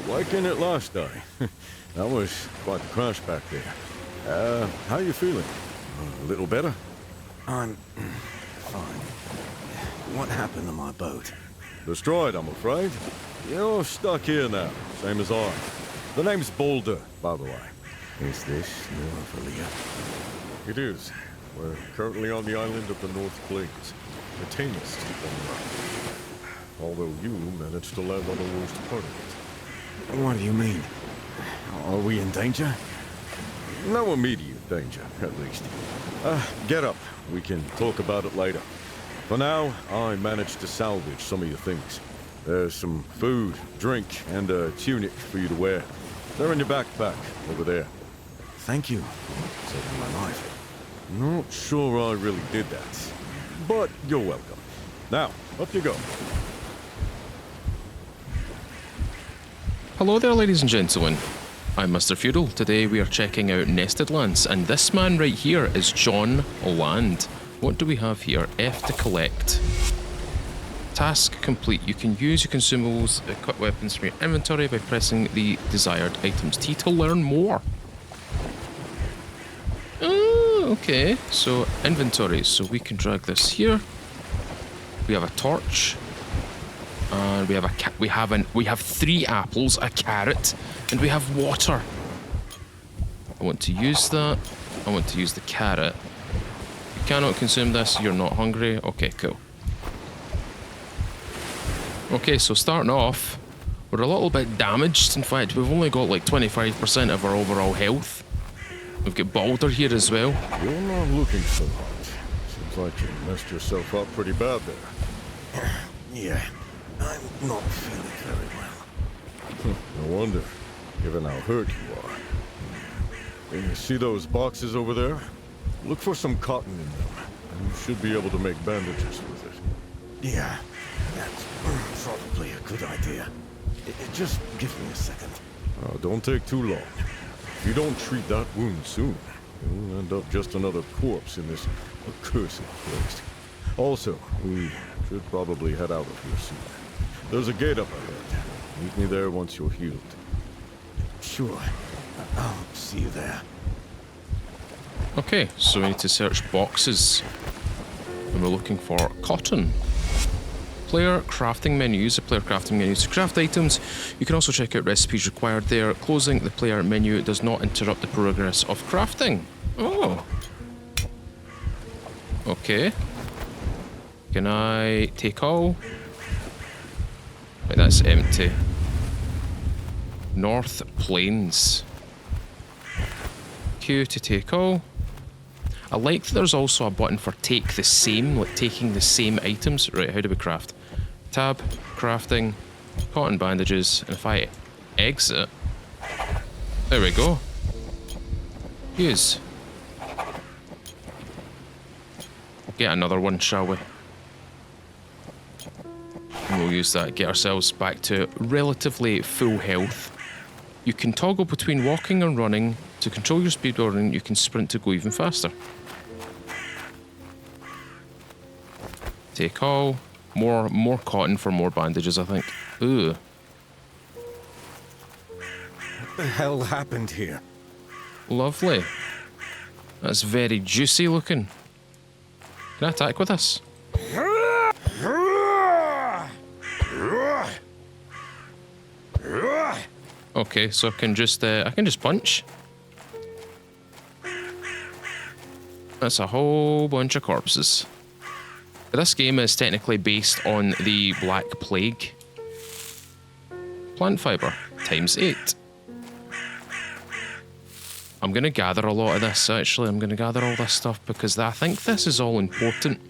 like in it last day. That was quite the crash back there. How you feeling? A little better? I'm fine. What happened to my boat? Destroyed, I'm afraid. You're stuck here now, same as I. The name's Boulder, by the way. Is this New Ophelia? It is. We're currently on the island of the North Plains, the tamest on Earth. Although you managed to land on the worst part of it. What do you mean? Are we in danger? No immediate danger, at least. Get up. We can talk about it later. For now, I managed to salvage some of your things. There's some food, drink, and a tunic for you to wear. They're in your backpack, over there. Thank you for saving my life. Not sure I really did that, but you're welcome. Now, up you go. Hello there, ladies and gentlemen. I'm Mr. Feudal. Today we are checking out Nested Lands, and this man right here is John Land. What do we have here? F to collect. Task complete. You can use your consumables, equip weapons from your inventory by pressing the desired items. T to learn more. Oh, okay. So inventory. So we can drag this here. We have a torch. And we have we have 3 apples, a carrot, and we have water. I want to use that. I want to use the carrot. You cannot consume this. You're not hungry. Okay, cool. Okay, so starting off, we're a little bit damaged. In fact, we've only got like 25% of our overall health. We've got Balder here as well. You're not looking so hot. Seems like you messed yourself up pretty bad there. Yeah, I'm not feeling very well. No wonder, given how hurt you are. And you see those boxes over there? Look for some cotton in them. You should be able to make bandages with it. Yeah, that's probably a good idea. Just give me a second. Oh, don't take too long. If you don't treat that wound soon, you'll end up just another corpse in this accursed place. Also, we should probably head out of here soon. There's a gate up ahead. Meet me there once you're healed. Sure. I'll see you there. Okay, so we need to search boxes. And we're looking for cotton. Player crafting menu. Use the player crafting menu to craft items. You can also check out recipes required there. Closing the player menu does not interrupt the progress of crafting. Oh. Okay. Can I take all? Right, that's empty. North Plains. Q to take all. I like that there's also a button for take the same, like taking the same items. Right, how do we craft? Tab, crafting, cotton bandages, and if I exit, there we go. Use. Get another one, shall we? And we'll use that, get ourselves back to relatively full health. You can toggle between walking and running. To control your speed while running, you can sprint to go even faster. Take all. More cotton for more bandages, I think. Ooh. What the hell happened here? Lovely. That's very juicy looking. Can I attack with this? Okay, so I can just punch. That's a whole bunch of corpses. This game is technically based on the Black Plague. Plant fiber times 8. I'm going to gather a lot of this, actually. I'm going to gather all this stuff because I think this is all important.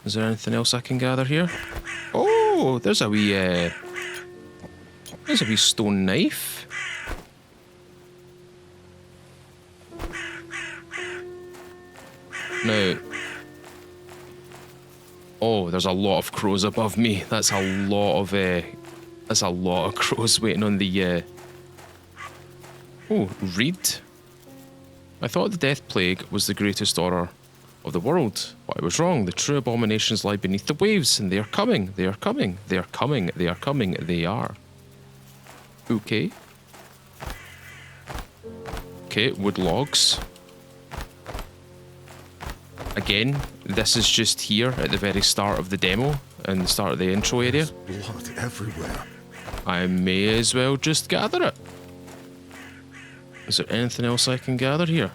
Is there anything else I can gather here? Oh, there's a wee stone knife. Now, oh, there's a lot of crows above me. That's a lot of crows waiting on the. Oh, read. I thought the death plague was the greatest horror. of the world. But I was wrong. The true abominations lie beneath the waves, and they are coming. They are coming. They are coming. They are coming. They are. Okay. Okay, wood logs. Again, this is just here at the very start of the demo and the start of the intro area. There's blood everywhere. I may as well just gather it. Is there anything else I can gather here?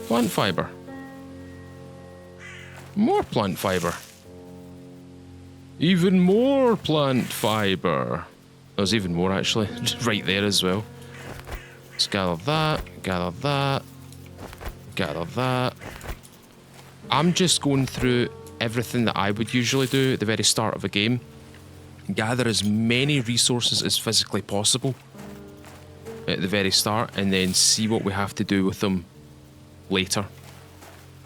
Plant fiber. More plant fiber. Even more plant fiber. There's even more actually, right there as well. Let's gather that, gather that, gather that. I'm just going through everything that I would usually do at the very start of a game. Gather as many resources as physically possible at the very start, and then see what we have to do with them later.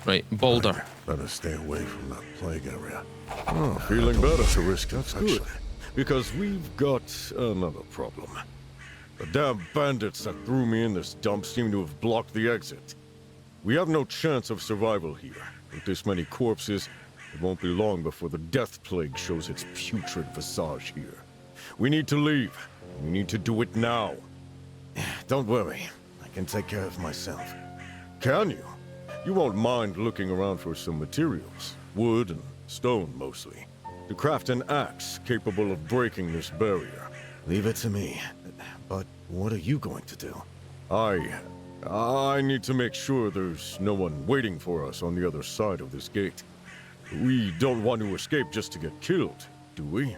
Right, Boulder. Better stay away from that plague area. Oh, feeling better. To risk That's infection. good. Because we've got another problem. The damn bandits that threw me in this dump seem to have blocked the exit. We have no chance of survival here. With this many corpses, it won't be long before the death plague shows its putrid visage here. We need to leave. We need to do it now. Don't worry. I can take care of myself. Can you? You won't mind looking around for some materials. Wood and stone, mostly. To craft an axe capable of breaking this barrier. Leave it to me. But what are you going to do? I need to make sure there's no one waiting for us on the other side of this gate. We don't want to escape just to get killed, do we?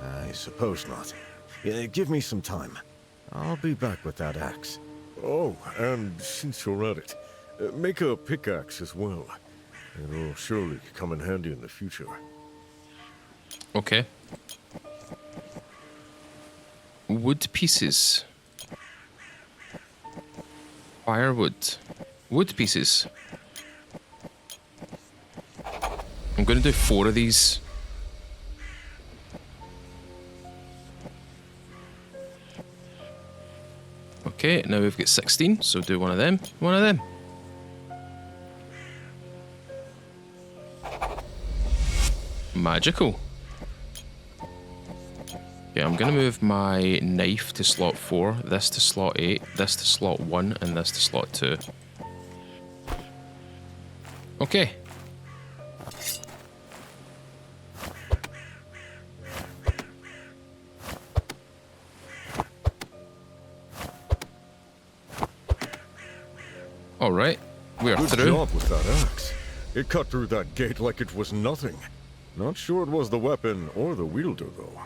I suppose not. Give me some time. I'll be back with that axe. Oh, and since you're at it, make a pickaxe as well. It'll surely come in handy in the future. Okay. Wood pieces. Firewood. Wood pieces. I'm going to do 4 of these. Okay, now we've got 16, so do one of them. One of them. Magical. Okay, I'm going to move my knife to slot 4, this to slot 8, this to slot 1, and this to slot 2. Okay. Alright, we are Good through. job with that axe. It cut through that gate like it was nothing. Not sure it was the weapon or the wielder, though.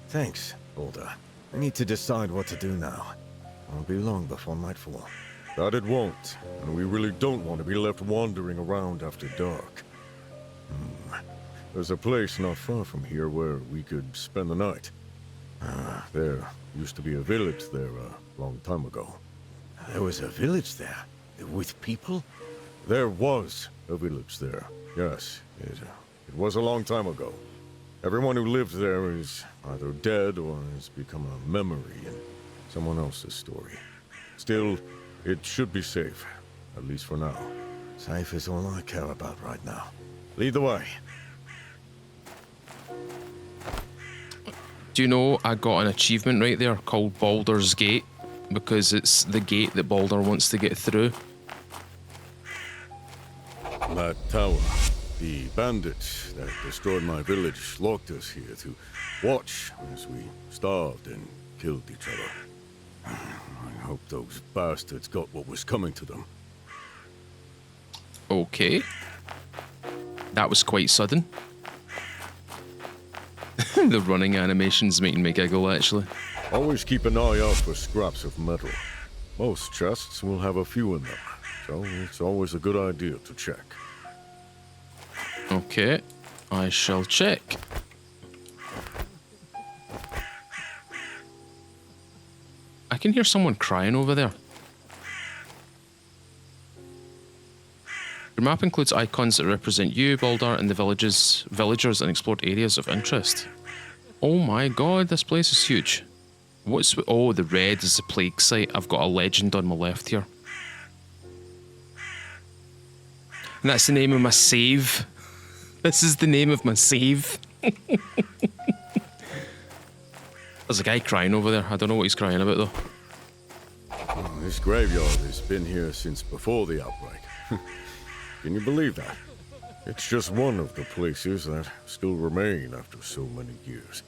Thanks, Boulder. I need to decide what to do now. Won't be long before nightfall. That it won't, and we really don't want to be left wandering around after dark. There's a place not far from here where we could spend the night. There used to be a village there a long time ago. There was a village there? With people? There was a village there, yes. It was a long time ago. Everyone who lived there is either dead or has become a memory in someone else's story. Still, it should be safe, at least for now. Safe is all I care about right now. Lead the way. Do you know I got an achievement right there called Baldur's Gate? Because it's the gate that Baldur wants to get through. That tower. The bandits that destroyed my village locked us here to watch as we starved and killed each other. I hope those bastards got what was coming to them. Okay. That was quite sudden. The running animation's making me giggle, actually. Always keep an eye out for scraps of metal. Most chests will have a few in them, so it's always a good idea to check. Okay, I shall check. I can hear someone crying over there. Your map includes icons that represent you, Baldur, and the villagers and explored areas of interest. Oh my god, this place is huge. Oh, the red is the plague site. I've got a legend on my left here. And that's the name of my save. This is the name of my save. There's a guy crying over there. I don't know what he's crying about though. Oh, this graveyard has been here since before the outbreak. Can you believe that? It's just one of the places that still remain after so many years.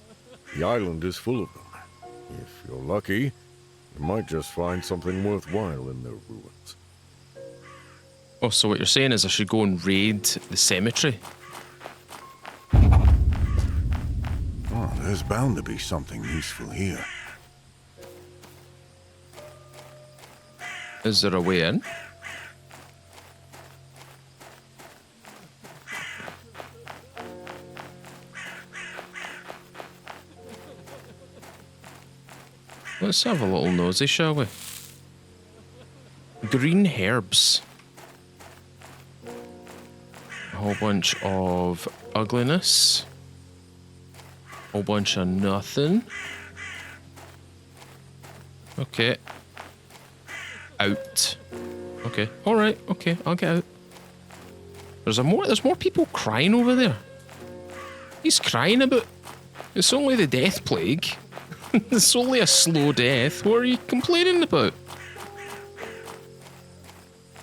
The island is full of them. If you're lucky, you might just find something worthwhile in their ruins. Oh, so what you're saying is I should go and raid the cemetery? Oh, there's bound to be something useful here. Is there a way in? Let's have a little nosy, shall we? Green herbs. A whole bunch of ugliness. A whole bunch of nothing. Okay. Out. Okay. Alright, okay, I'll get out. There's more people crying over there. He's crying about... It's only the death plague. It's only a slow death. What are you complaining about?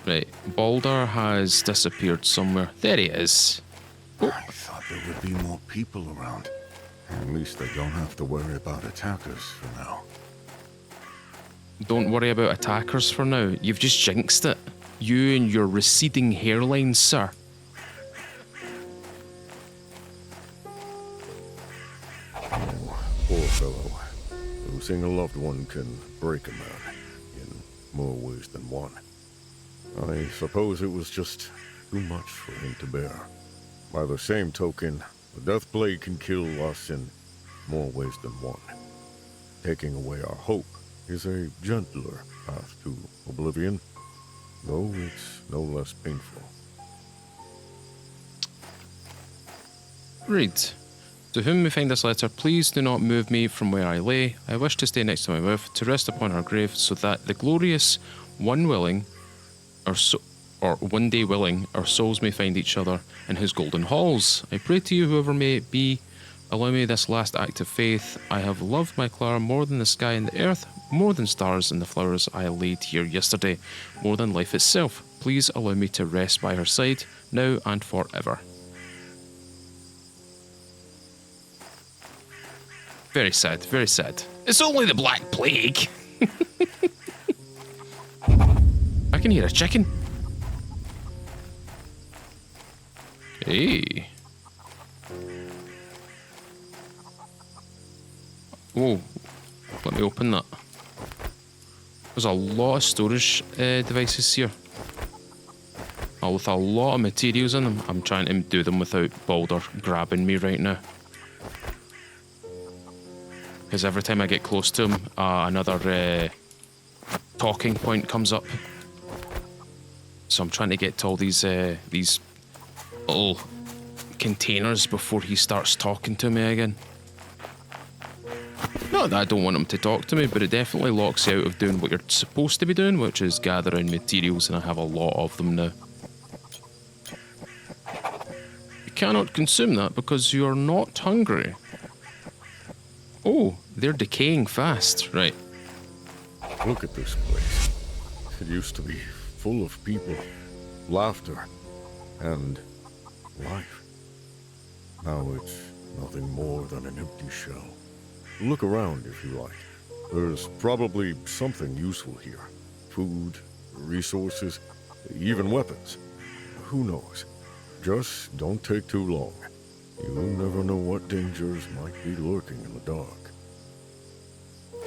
Right, Balder has disappeared somewhere. There he is. I thought there would be more people around. At least I don't have to worry about attackers for now. Don't worry about attackers for now. You've just jinxed it. You and your receding hairline, sir. Oh, poor fellow. Losing a loved one can break a man in more ways than one. I suppose it was just too much for him to bear. By the same token, the death plague can kill us in more ways than one. Taking away our hope is a gentler path to oblivion, though it's no less painful. Read. To whom we find this letter, please do not move me from where I lay. I wish to stay next to my wife, to rest upon her grave, so that the glorious one willing, or one day willing, our souls may find each other in his golden halls. I pray to you, whoever may it be, allow me this last act of faith. I have loved my Clara more than the sky and the earth, more than stars and the flowers I laid here yesterday, more than life itself. Please allow me to rest by her side, now and forever. Very sad, very sad. It's only the Black Plague. I can hear a chicken. Hey. Whoa. Let me open that. There's a lot of storage devices here. With a lot of materials in them. I'm trying to do them without Balder grabbing me right now. Because every time I get close to him, another talking point comes up. So I'm trying to get to all these little containers before he starts talking to me again. Not that I don't want him to talk to me, but it definitely locks you out of doing what you're supposed to be doing, which is gathering materials, and I have a lot of them now. You cannot consume that because you are not hungry. Oh, they're decaying fast. Right. Look at this place. It used to be full of people, laughter, and life. Now it's nothing more than an empty shell. Look around if you like. There's probably something useful here. Food, resources, even weapons. Who knows? Just don't take too long. You never know what dangers might be lurking in the dark.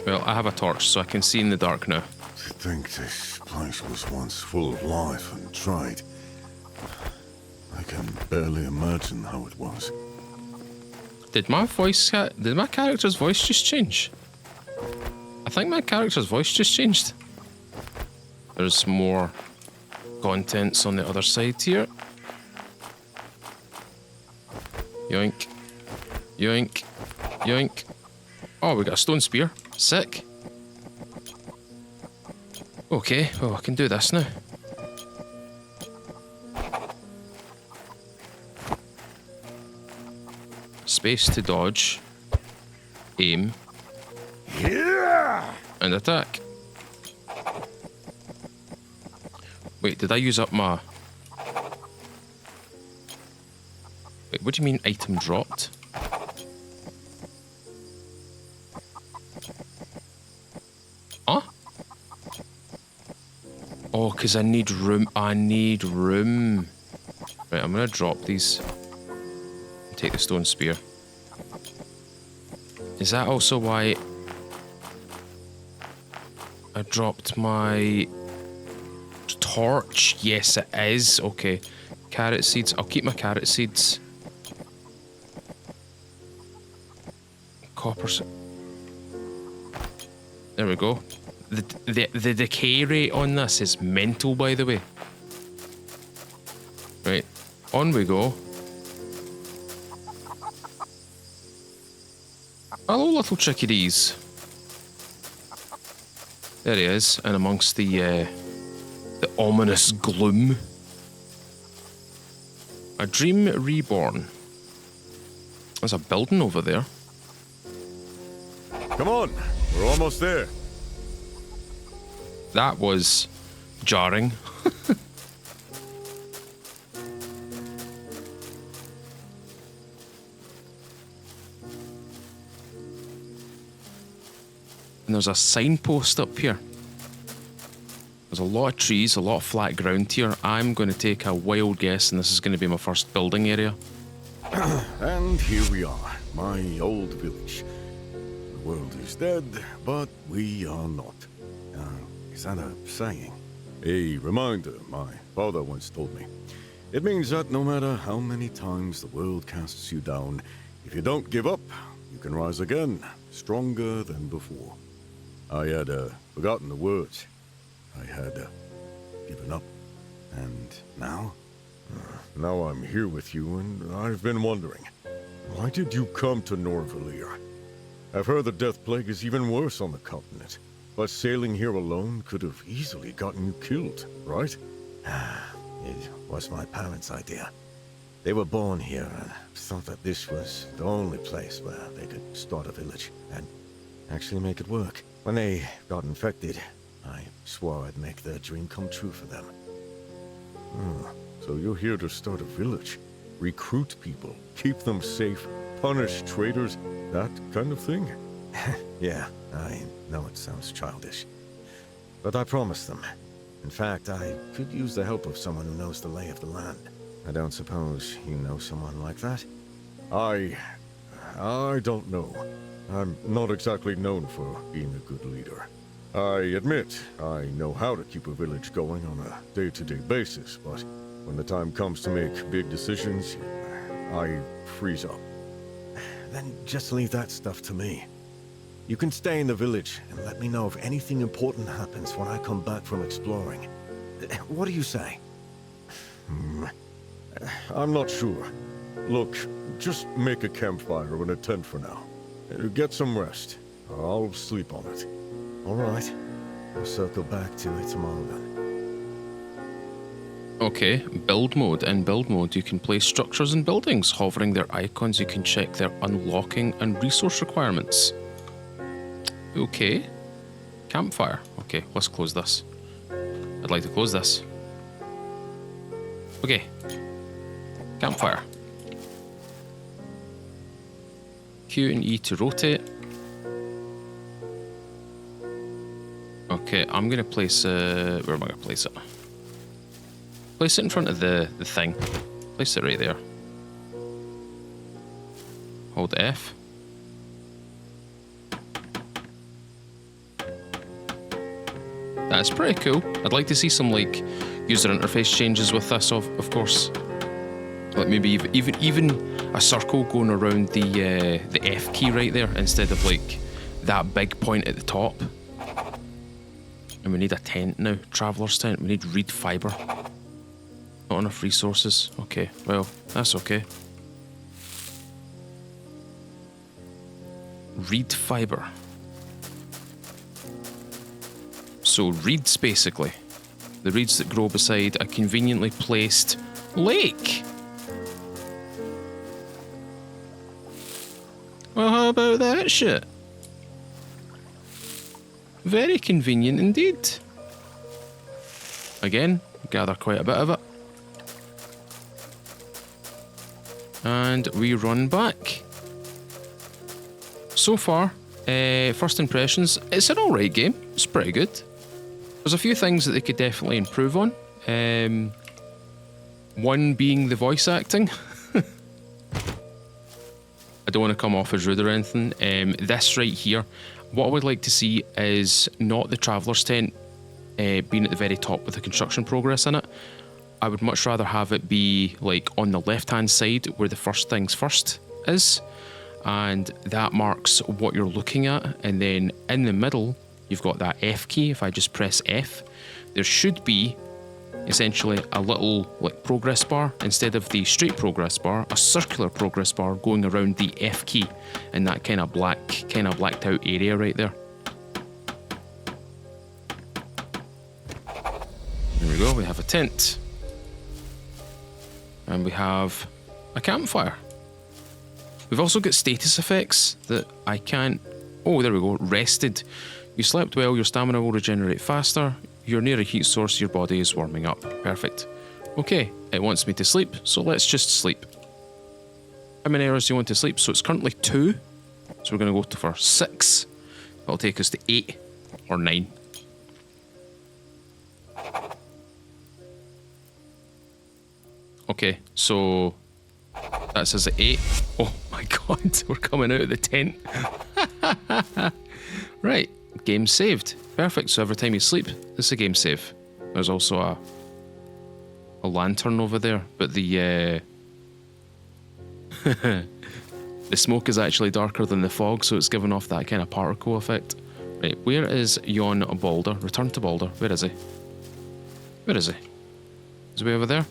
Well, I have a torch, so I can see in the dark now. To think this place was once full of life and trade. I can barely imagine how it was. Did my character's voice just change? I think my character's voice just changed. There's more contents on the other side here. Yoink. Yoink. Yoink. Oh, we got a stone spear. Sick. Okay, well, I can do this now. Space to dodge. Aim. Yeah! And attack. Wait, did I use up my... Wait, what do you mean item dropped? Huh? Oh, because I need room. I need room. Right, I'm going to drop these. Take the stone spear. Is that also why I dropped my torch? Yes, it is. Okay. Carrot seeds. I'll keep my carrot seeds. Copper. There we go. The decay rate on this is mental, by the way. Right. On we go. Hello, little chickadees. There he is, and amongst the ominous gloom. A dream reborn. There's a building over there. Come on, we're almost there. That was jarring. And there's a signpost up here. There's a lot of trees, a lot of flat ground here. I'm going to take a wild guess, and this is going to be my first building area. And here we are, my old village. The world is dead, but we are not. Is that a saying? A reminder my father once told me. It means that no matter how many times the world casts you down, if you don't give up, you can rise again, stronger than before. I had forgotten the words. I had given up. And now? Now I'm here with you, and I've been wondering, why did you come to Norvalir? I've heard the death plague is even worse on the continent, but sailing here alone could have easily gotten you killed, right? It was my parents' idea. They were born here and thought that this was the only place where they could start a village and actually make it work. When they got infected, I swore I'd make their dream come true for them. So you're here to start a village, recruit people, keep them safe, punish traitors, that kind of thing? Yeah, I know it sounds childish. But I promised them. In fact, I could use the help of someone who knows the lay of the land. I don't suppose you know someone like that? I don't know. I'm not exactly known for being a good leader. I admit, I know how to keep a village going on a day-to-day basis, but when the time comes to make big decisions, I freeze up. Then just leave that stuff to me. You can stay in the village and let me know if anything important happens when I come back from exploring. What do you say? I'm not sure. Look, just make a campfire and a tent for now. Get some rest. I'll sleep on it. All right. I'll circle back to it tomorrow then. Okay, build mode. In build mode, you can place structures and buildings. Hovering their icons, you can check their unlocking and resource requirements. Okay. Campfire. Okay, let's close this. I'd like to close this. Okay. Campfire. Q and E to rotate. Okay, I'm gonna place where am I gonna place it? Place it in front of the thing. Place it right there. Hold F. That's pretty cool. I'd like to see some like user interface changes with this, of course. Like maybe even a circle going around the F key right there instead of like that big point at the top. And we need a tent now, traveler's tent. We need reed fiber. Not enough resources. Okay, well, that's okay. Reed fiber. So reeds, basically. The reeds that grow beside a conveniently placed lake. How about that shit? Very convenient indeed. Again, gather quite a bit of it. And we run back. So far, first impressions, it's an alright game. It's pretty good. There's a few things that they could definitely improve on. One being the voice acting. I don't want to come off as rude or anything. This right here, what I would like to see is not the traveller's tent being at the very top with the construction progress in it. I would much rather have it be like on the left hand side where the first things first is, and that marks what you're looking at, and then in the middle you've got that F key. If I just press F, there should be essentially a little like progress bar instead of the straight progress bar, a circular progress bar going around the F key in that kind of blacked out area right there. There we go, we have a tent. And we have a campfire. We've also got status effects that I can't... Oh, there we go. Rested. You slept well, your stamina will regenerate faster. You're near a heat source, your body is warming up. Perfect. Okay, it wants me to sleep, so let's just sleep. How many hours do you want to sleep? So it's currently 2. So we're going to go for 6. That'll take us to 8 or 9. Okay, so that says at 8. Oh my god, we're coming out of the tent. Right, game saved. Perfect, so every time you sleep, it's a game save. There's also a lantern over there, but the the smoke is actually darker than the fog, so it's giving off that kind of particle effect. Right, where is yon Balder? Return to Balder. Where is he? Where is he? Is he over there?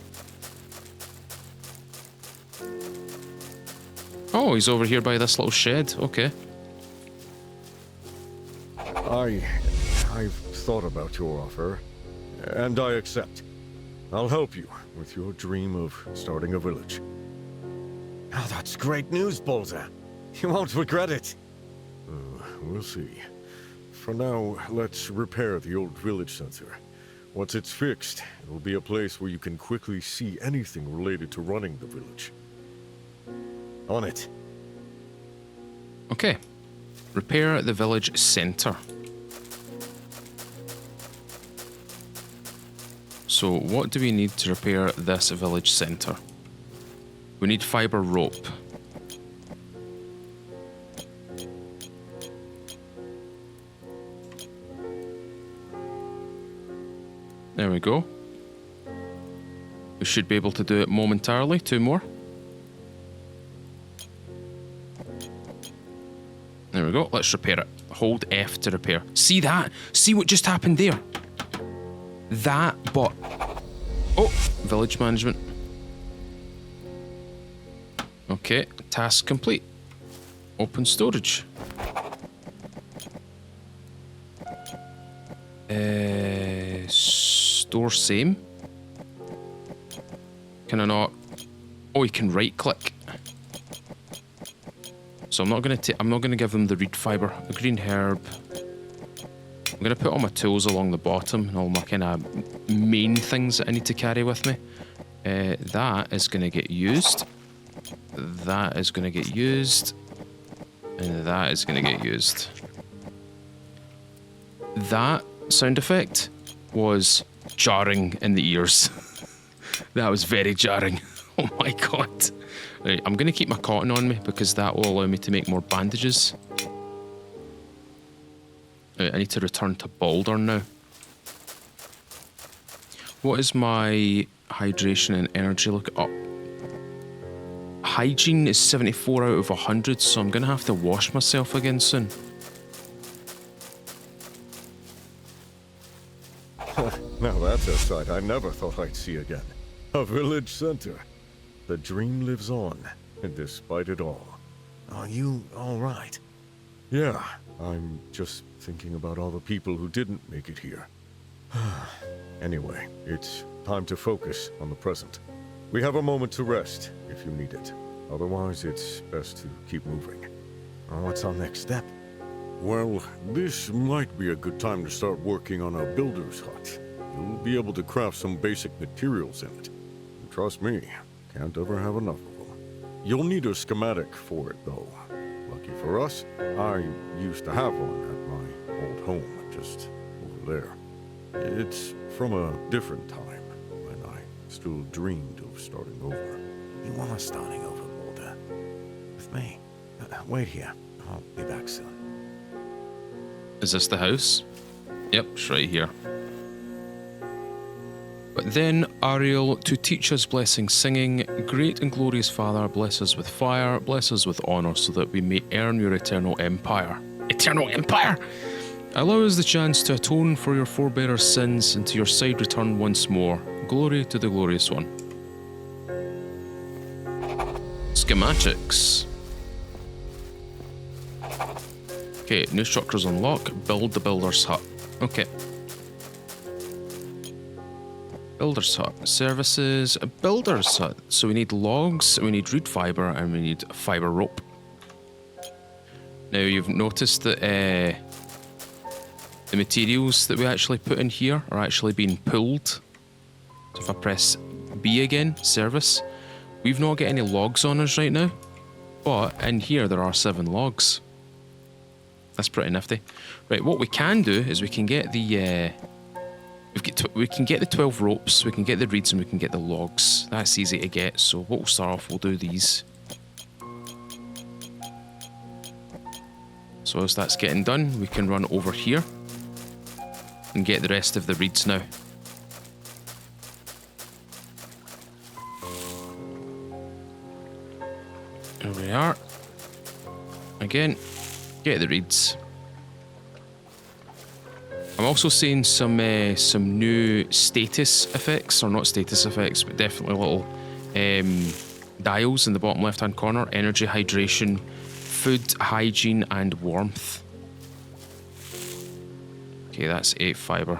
Oh, he's over here by this little shed. Okay. I've thought about your offer, and I accept. I'll help you with your dream of starting a village. Oh, that's great news, Balder. You won't regret it. We'll see. For now, let's repair the old village center. Once it's fixed, it'll be a place where you can quickly see anything related to running the village. On it. Okay. Repair the village centre. So what do we need to repair this village centre? We need fibre rope. There we go. We should be able to do it momentarily. 2 more. There we go. Let's repair it. Hold F to repair. See that? See what just happened there? That, but... Oh, village management. Okay, task complete. Open storage. Store same. Can I not? Oh, you can right click. So I'm not gonna give them the reed fiber, the green herb. I'm gonna put all my tools along the bottom and all my kind of main things that I need to carry with me. That is gonna get used. That is gonna get used. And that is gonna get used. That sound effect was jarring in the ears. That was very jarring. Oh my god. Right, I'm going to keep my cotton on me because that will allow me to make more bandages. Right, I need to return to Balder now. What is my hydration and energy look up? Hygiene is 74 out of 100, so I'm going to have to wash myself again soon. Now that's a sight I never thought I'd see again. A village center. The dream lives on, and despite it all. Are you all right? Yeah, I'm just thinking about all the people who didn't make it here. Anyway, it's time to focus on the present. We have a moment to rest, if you need it. Otherwise, it's best to keep moving. What's our next step? Well, this might be a good time to start working on a builder's hut. You'll be able to craft some basic materials in it. And trust me, can't ever have enough of them. You'll need a schematic for it, though. Lucky for us, I used to have one at my old home, just over there. It's from a different time, when I still dreamed of starting over. You are starting over, Mulder. With me. Wait here. I'll be back soon. Is this the house? Yep, it's right here. But then Ariel, to teach us blessing singing, great and glorious Father, bless us with fire, bless us with honor, so that we may earn your eternal empire. Eternal empire! Allow us the chance to atone for your forebears' sins and to your side return once more. Glory to the glorious one. Schematics. Okay, new structures unlock. Build the builder's hut. Okay. Builder's hut. Services. A builder's hut. So we need logs, we need reed fiber, and we need fiber rope. Now you've noticed that the materials that we actually put in here are actually being pulled. So if I press B again, service, we've not got any logs on us right now, but in here there are 7 logs. That's pretty nifty. Right, what we can do is we can get the we can get the 12 ropes, we can get the reeds, and we can get the logs. That's easy to get. So what we'll start off, we'll do these. So as that's getting done, we can run over here and get the rest of the reeds now. There we are. Again, get the reeds. I'm also seeing some new status effects, or not status effects, but definitely little dials in the bottom left-hand corner. Energy, hydration, food, hygiene, and warmth. Okay, that's 8 fiber.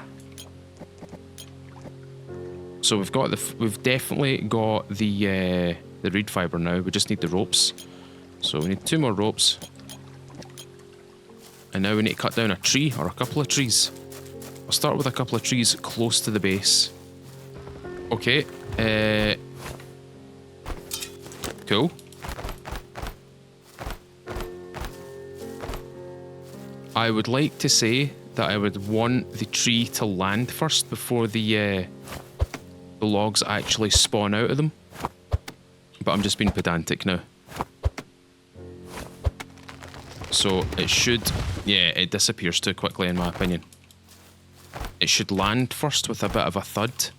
So we've definitely got the reed fiber now. We just need the ropes. So we need 2 more ropes. And now we need to cut down a tree or a couple of trees. I'll start with a couple of trees close to the base. Okay. Cool. I would like to say that I would want the tree to land first before the logs actually spawn out of them. But I'm just being pedantic now. So it should... Yeah, it disappears too quickly in my opinion. It should land first with a bit of a thud,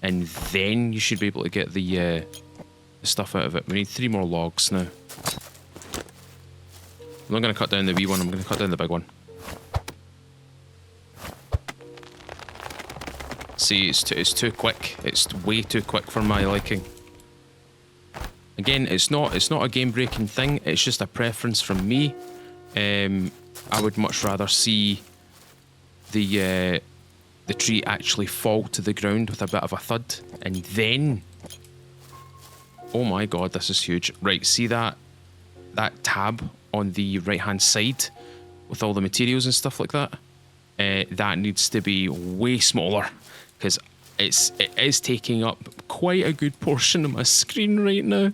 and then you should be able to get the stuff out of it. We need 3 more logs now. I'm not going to cut down the wee one, I'm going to cut down the big one. See, it's too quick. It's way too quick for my liking. Again, it's not a game-breaking thing. It's just a preference from me. I would much rather see the tree actually fall to the ground with a bit of a thud, and then... Oh my god, this is huge. Right, see that tab on the right-hand side with all the materials and stuff like that? That needs to be way smaller, because it is taking up quite a good portion of my screen right now.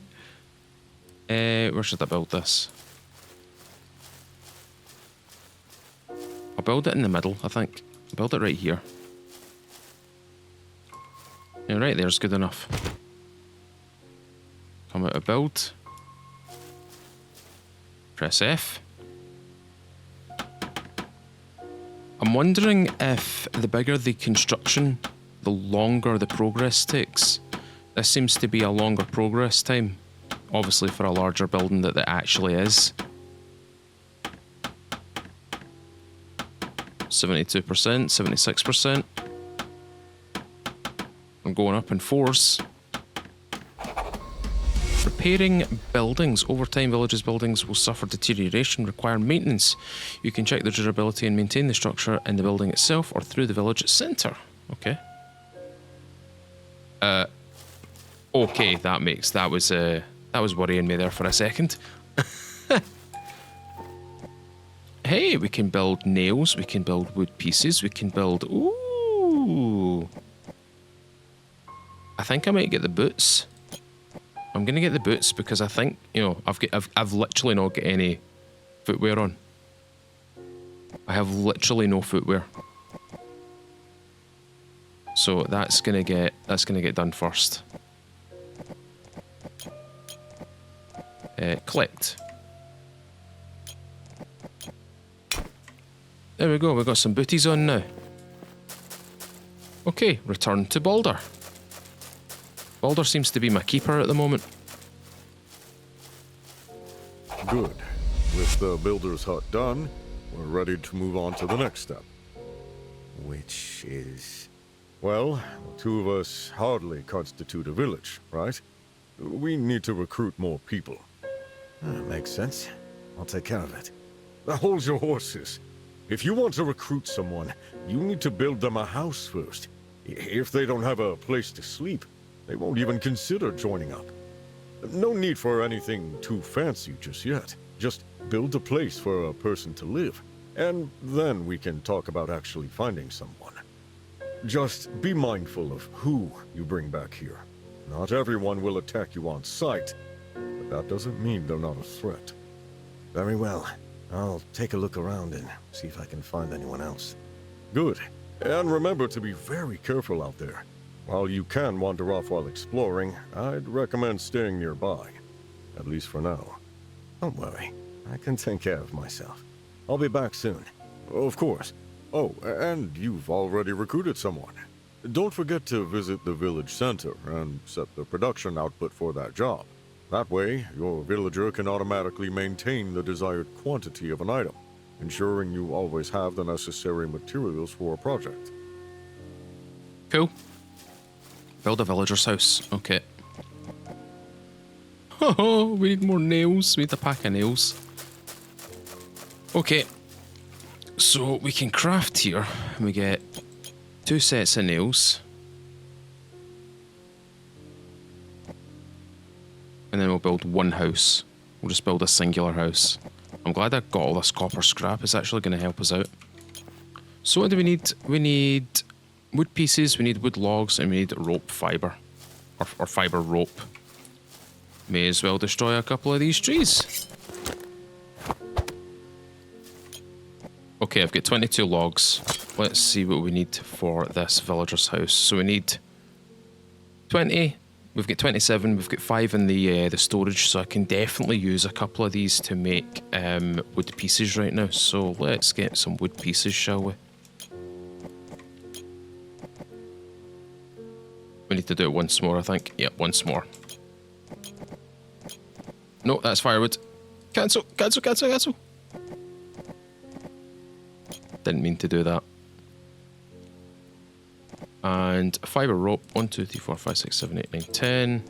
Where should I build this? I'll build it in the middle, I think. I'll build it right here. Yeah, right there's good enough. Come out of build. Press F. I'm wondering if the bigger the construction, the longer the progress takes. This seems to be a longer progress time. Obviously for a larger building that it actually is. 72%, 76%. I'm going up in 4s. Repairing buildings. Over time, villages' buildings will suffer deterioration, require maintenance. You can check their durability and maintain the structure in the building itself or through the village centre. Okay. Okay, that was worrying me there for a second. Hey, we can build nails, we can build wood pieces, we can build... Ooh! I think I might get the boots. I'm gonna get the boots because I think, you know, I've literally not got any footwear on. I have literally no footwear. So that's gonna get done first. Collect. There we go, we've got some booties on now. Okay, return to Balder. Balder seems to be my keeper at the moment. Good. With the builder's hut done, we're ready to move on to the next step. Which is... Well, the two of us hardly constitute a village, right? We need to recruit more people. makes sense. I'll take care of it. Hold your horses. If you want to recruit someone, you need to build them a house first. If they don't have a place to sleep, they won't even consider joining up. No need for anything too fancy just yet. Just build a place for a person to live, and then we can talk about actually finding someone. Just be mindful of who you bring back here. Not everyone will attack you on sight, but that doesn't mean they're not a threat. Very well. I'll take a look around and see if I can find anyone else. Good. And remember to be very careful out there. While you can wander off while exploring, I'd recommend staying nearby. At least for now. Don't worry. I can take care of myself. I'll be back soon. Of course. Oh, and you've already recruited someone. Don't forget to visit the village center and set the production output for that job. That way, your villager can automatically maintain the desired quantity of an item, ensuring you always have the necessary materials for a project. Cool. Build a villager's house. Okay. Oh, we need more nails. We need a pack of nails. Okay. So we can craft here. And we get 2 sets of nails. And then we'll build one house. We'll just build a singular house. I'm glad I got all this copper scrap. It's actually going to help us out. So what do we need? We need wood pieces, we need wood logs, and we need rope fibre. Or fibre rope. May as well destroy a couple of these trees. Okay, I've got 22 logs. Let's see what we need for this villager's house. So we need 20. We've got 27. We've got 5 in the storage, so I can definitely use a couple of these to make wood pieces right now. So let's get some wood pieces, shall we? We need to do it once more, I think. Yeah, once more. No, that's firewood. Cancel, cancel, cancel, cancel. Didn't mean to do that. And fibre rope. 1, 2, 3, 4, 5, 6, 7, 8, 9, 10.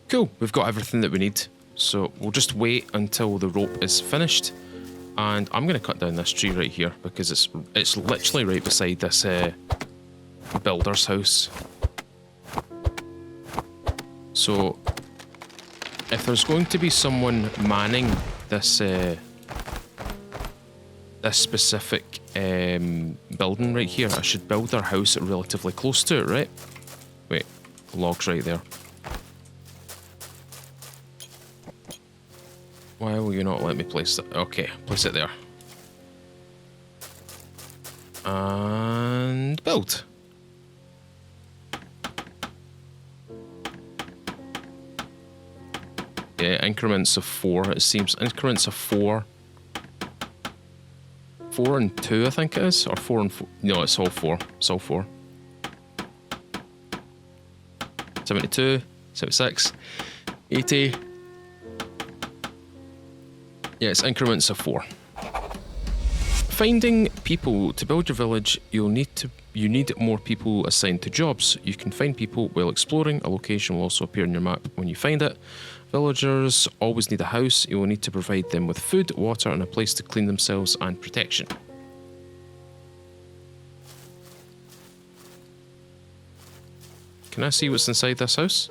Cool, we've got everything that we need. So we'll just wait until the rope is finished. And I'm going to cut down this tree right here because it's literally right beside this builder's house. So if there's going to be someone manning this this specific building right here, I should build their house relatively close to it, right? Wait, logs right there. Why will you not let me place it? Okay, place it there. And build. Yeah, increments of 4, it seems. Increments of 4. 4 and 2, I think it is. Or 4 and 4. No, it's all 4. It's all 4. 72, 76, 80. Yeah, it's increments of 4. Finding people to build your village, you need more people assigned to jobs. You can find people while exploring. A location will also appear on your map when you find it. Villagers always need a house. You will need to provide them with food, water, and a place to clean themselves and protection. Can I see what's inside this house?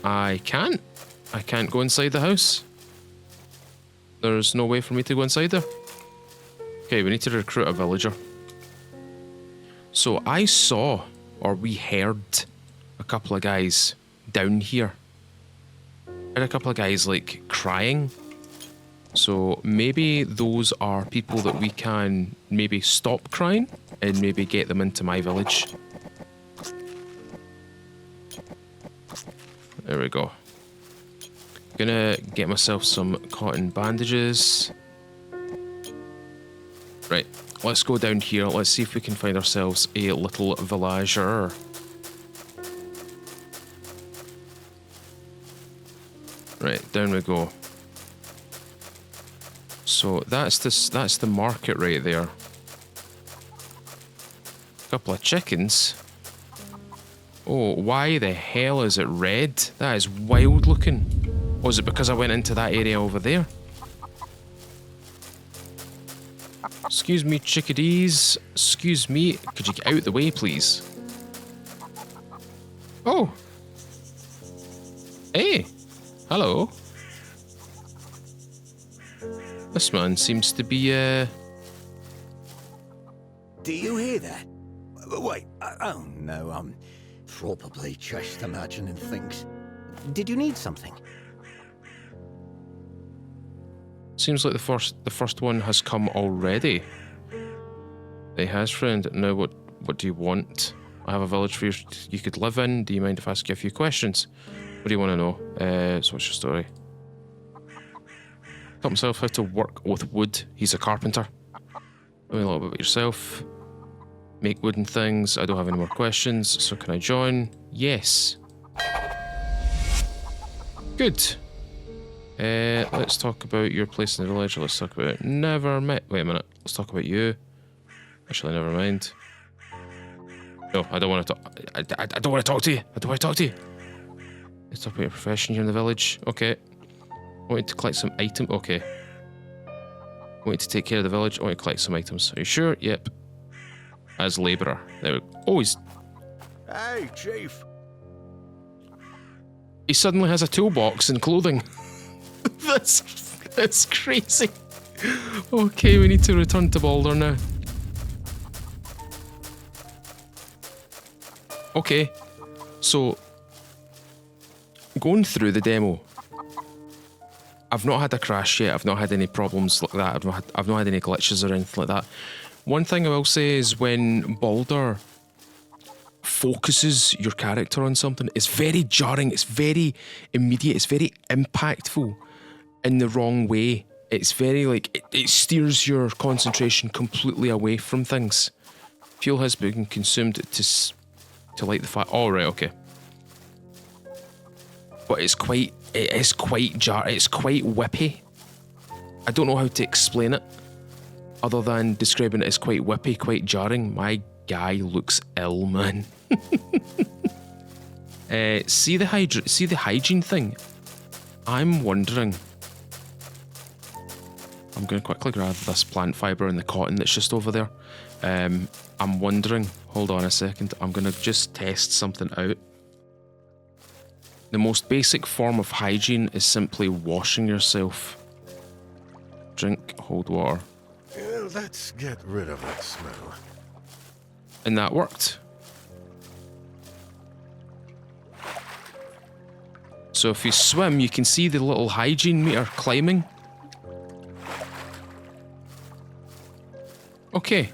I can't. I can't go inside the house. There's no way for me to go inside there. Okay, we need to recruit a villager. So I saw, or we heard, a couple of guys down here. Heard a couple of guys like crying. So maybe those are people that we can maybe stop crying and maybe get them into my village. There we go. Gonna get myself some cotton bandages. Right, let's go down here. Let's see if we can find ourselves a little villager. Right, down we go. So that's the market right there. Couple of chickens. Oh, why the hell is it red? That is wild looking. Was it because I went into that area over there? Excuse me, chickadees. Excuse me. Could you get out of the way, please? Oh. Hey. Hello. This man seems to be, Do you hear that? Wait, oh no, I'm probably just imagining things. Did you need something? Seems like the first one has come already. It has, friend. Now what do you want? I have a village for you could live in. Do you mind if I ask you a few questions? What do you want to know? So what's your story? Taught himself how to work with wood. He's a carpenter. Tell me a little bit about yourself. Make wooden things. I don't have any more questions, so can I join? Yes. Good. Let's talk about your place in the village. Let's talk about it. Never met. Wait a minute. Let's talk about you. Actually, never mind. No, I don't want to talk. I don't want to talk to you. I don't want to talk to you. Let's talk about your profession here in the village. Okay. I want you to collect some items. Okay. I want you to take care of the village. I want you to collect some items. Are you sure? Yep. As labourer. There we go. Oh, he's... Hey, Chief. He suddenly has a toolbox and clothing. That's crazy. Okay, we need to return to Balder now. Okay. So, going through the demo, I've not had a crash yet. I've not had any problems like that. I've not had any glitches or anything like that. One thing I will say is when Balder focuses your character on something, it's very jarring, it's very immediate, it's very impactful in the wrong way. It's very like, it steers your concentration completely away from things. Fuel has been consumed to light the fire. Oh, right, okay. But it is quite it's quite whippy. I don't know how to explain it other than describing it as quite whippy, quite jarring. My guy looks ill, man. See the hygiene thing? I'm wondering. I'm going to quickly grab this plant fibre and the cotton that's just over there. I'm wondering, hold on a second, I'm going to just test something out. The most basic form of hygiene is simply washing yourself. Drink, hold water. Well, let's get rid of that smell. And that worked. So if you swim, you can see the little hygiene meter climbing. Okay.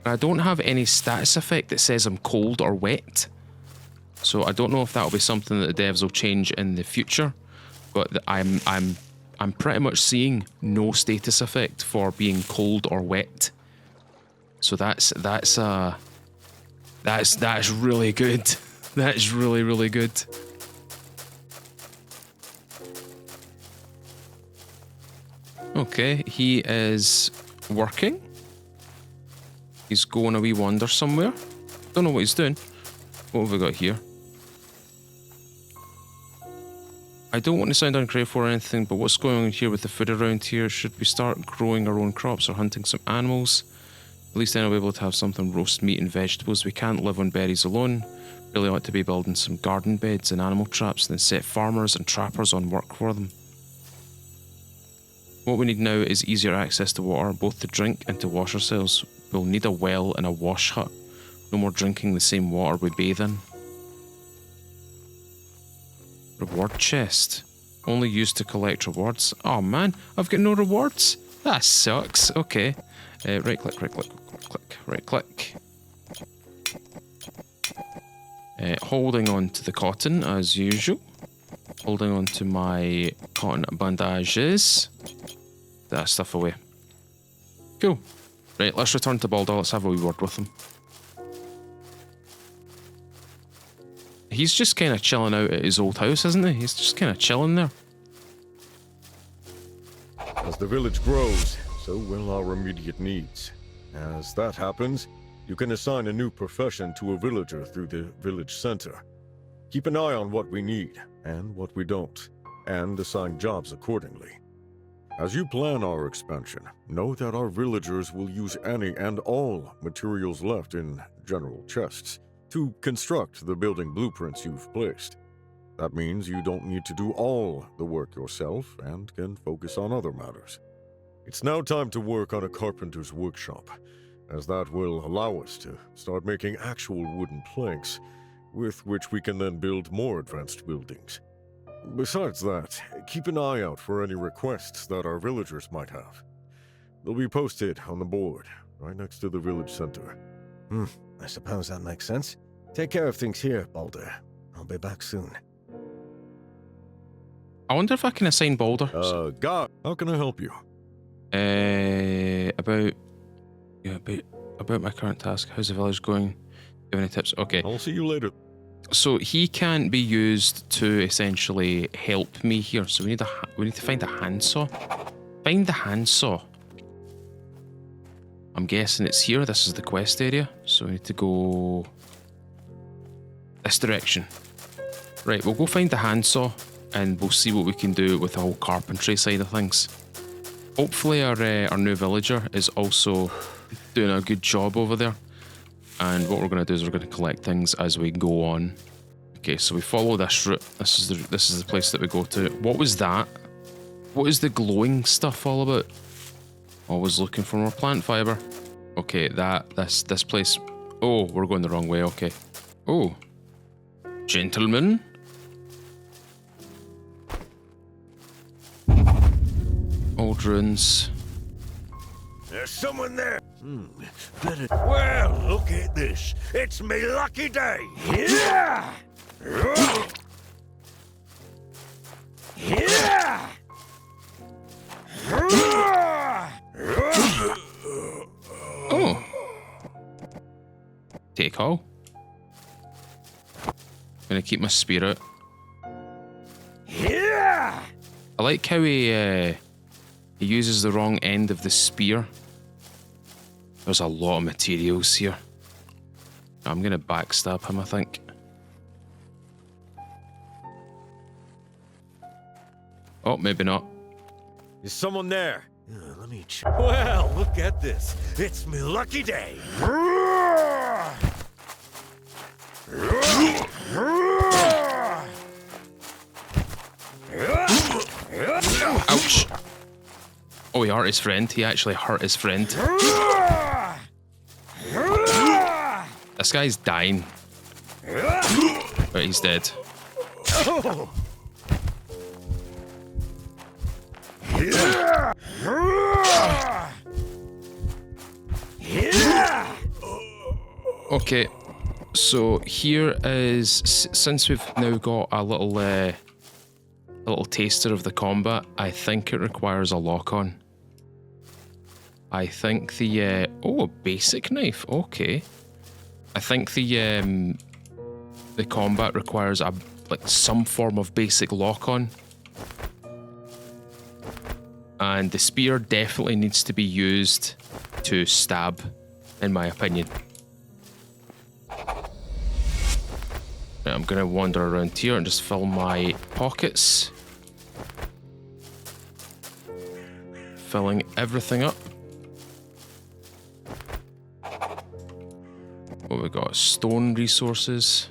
I don't have any status effect that says I'm cold or wet. So I don't know if that'll be something that the devs will change in the future, but I'm pretty much seeing no status effect for being cold or wet. So that's really good. That is really, really good. Okay, he is working. He's going a wee wander somewhere. Don't know what he's doing. What have we got here? I don't want to sound ungrateful or anything, but what's going on here with the food around here? Should we start growing our own crops or hunting some animals? At least then I'll be able to have something roast meat and vegetables. We can't live on berries alone. Really ought to be building some garden beds and animal traps, then set farmers and trappers on work for them. What we need now is easier access to water, both to drink and to wash ourselves. We'll need a well and a wash hut. No more drinking the same water we bathe in. Reward chest. Only used to collect rewards. Oh man, I've got no rewards. That sucks. Okay. Right click, right click, click, right click. Holding on to the cotton as usual. Holding on to my cotton bandages. That stuff away. Cool. Right, let's return to Baldur. Let's have a wee word with him. He's just kind of chilling out at his old house, isn't he? He's just kind of chilling there. As the village grows, so will our immediate needs. As that happens, you can assign a new profession to a villager through the village center. Keep an eye on what we need and what we don't, and assign jobs accordingly. As you plan our expansion, know that our villagers will use any and all materials left in general chests to construct the building blueprints you've placed. That means you don't need to do all the work yourself and can focus on other matters. It's now time to work on a carpenter's workshop, as that will allow us to start making actual wooden planks, with which we can then build more advanced buildings. Besides that, keep an eye out for any requests that our villagers might have. They'll be posted on the board, right next to the village center. I suppose that makes sense. Take care of things here, Baldur. I'll be back soon. I wonder if I can assign Baldur. God, how can I help you? About my current task. How's the village going? Do you have any tips? Okay. I'll see you later. So he can be used to essentially help me here. So we need to find a handsaw. Find the handsaw. I'm guessing it's here. This is the quest area. So we need to go this direction. Right, we'll go find the handsaw and we'll see what we can do with the whole carpentry side of things. Hopefully our new villager is also doing a good job over there. And what we're going to do is we're going to collect things as we go on. Okay, so we follow this route. This is the place that we go to. What was that? What is the glowing stuff all about? Always looking for more plant fiber. Okay, this place. Oh, we're going the wrong way. Okay. Oh, gentlemen. Old ruins. There's someone there. Well, look at this. It's me lucky day. Yeah! Yeah! Oh. Take all. Gonna keep my spear out. Yeah! I like how he uses the wrong end of the spear. There's a lot of materials here. I'm gonna backstab him, I think. Oh, maybe not. Is someone there? Let me check. Well, look at this. It's me lucky day. Ouch. Oh, he hurt his friend. He actually hurt his friend. This guy's dying. But he's dead. Okay, so here is, since we've now got a little taster of the combat, I think it requires a lock-on. I think the oh, a basic knife. Okay, I think the combat requires some form of basic lock-on, and the spear definitely needs to be used to stab, in my opinion. Right, I'm gonna wander around here and just fill my pockets, filling everything up. What we got? Stone resources.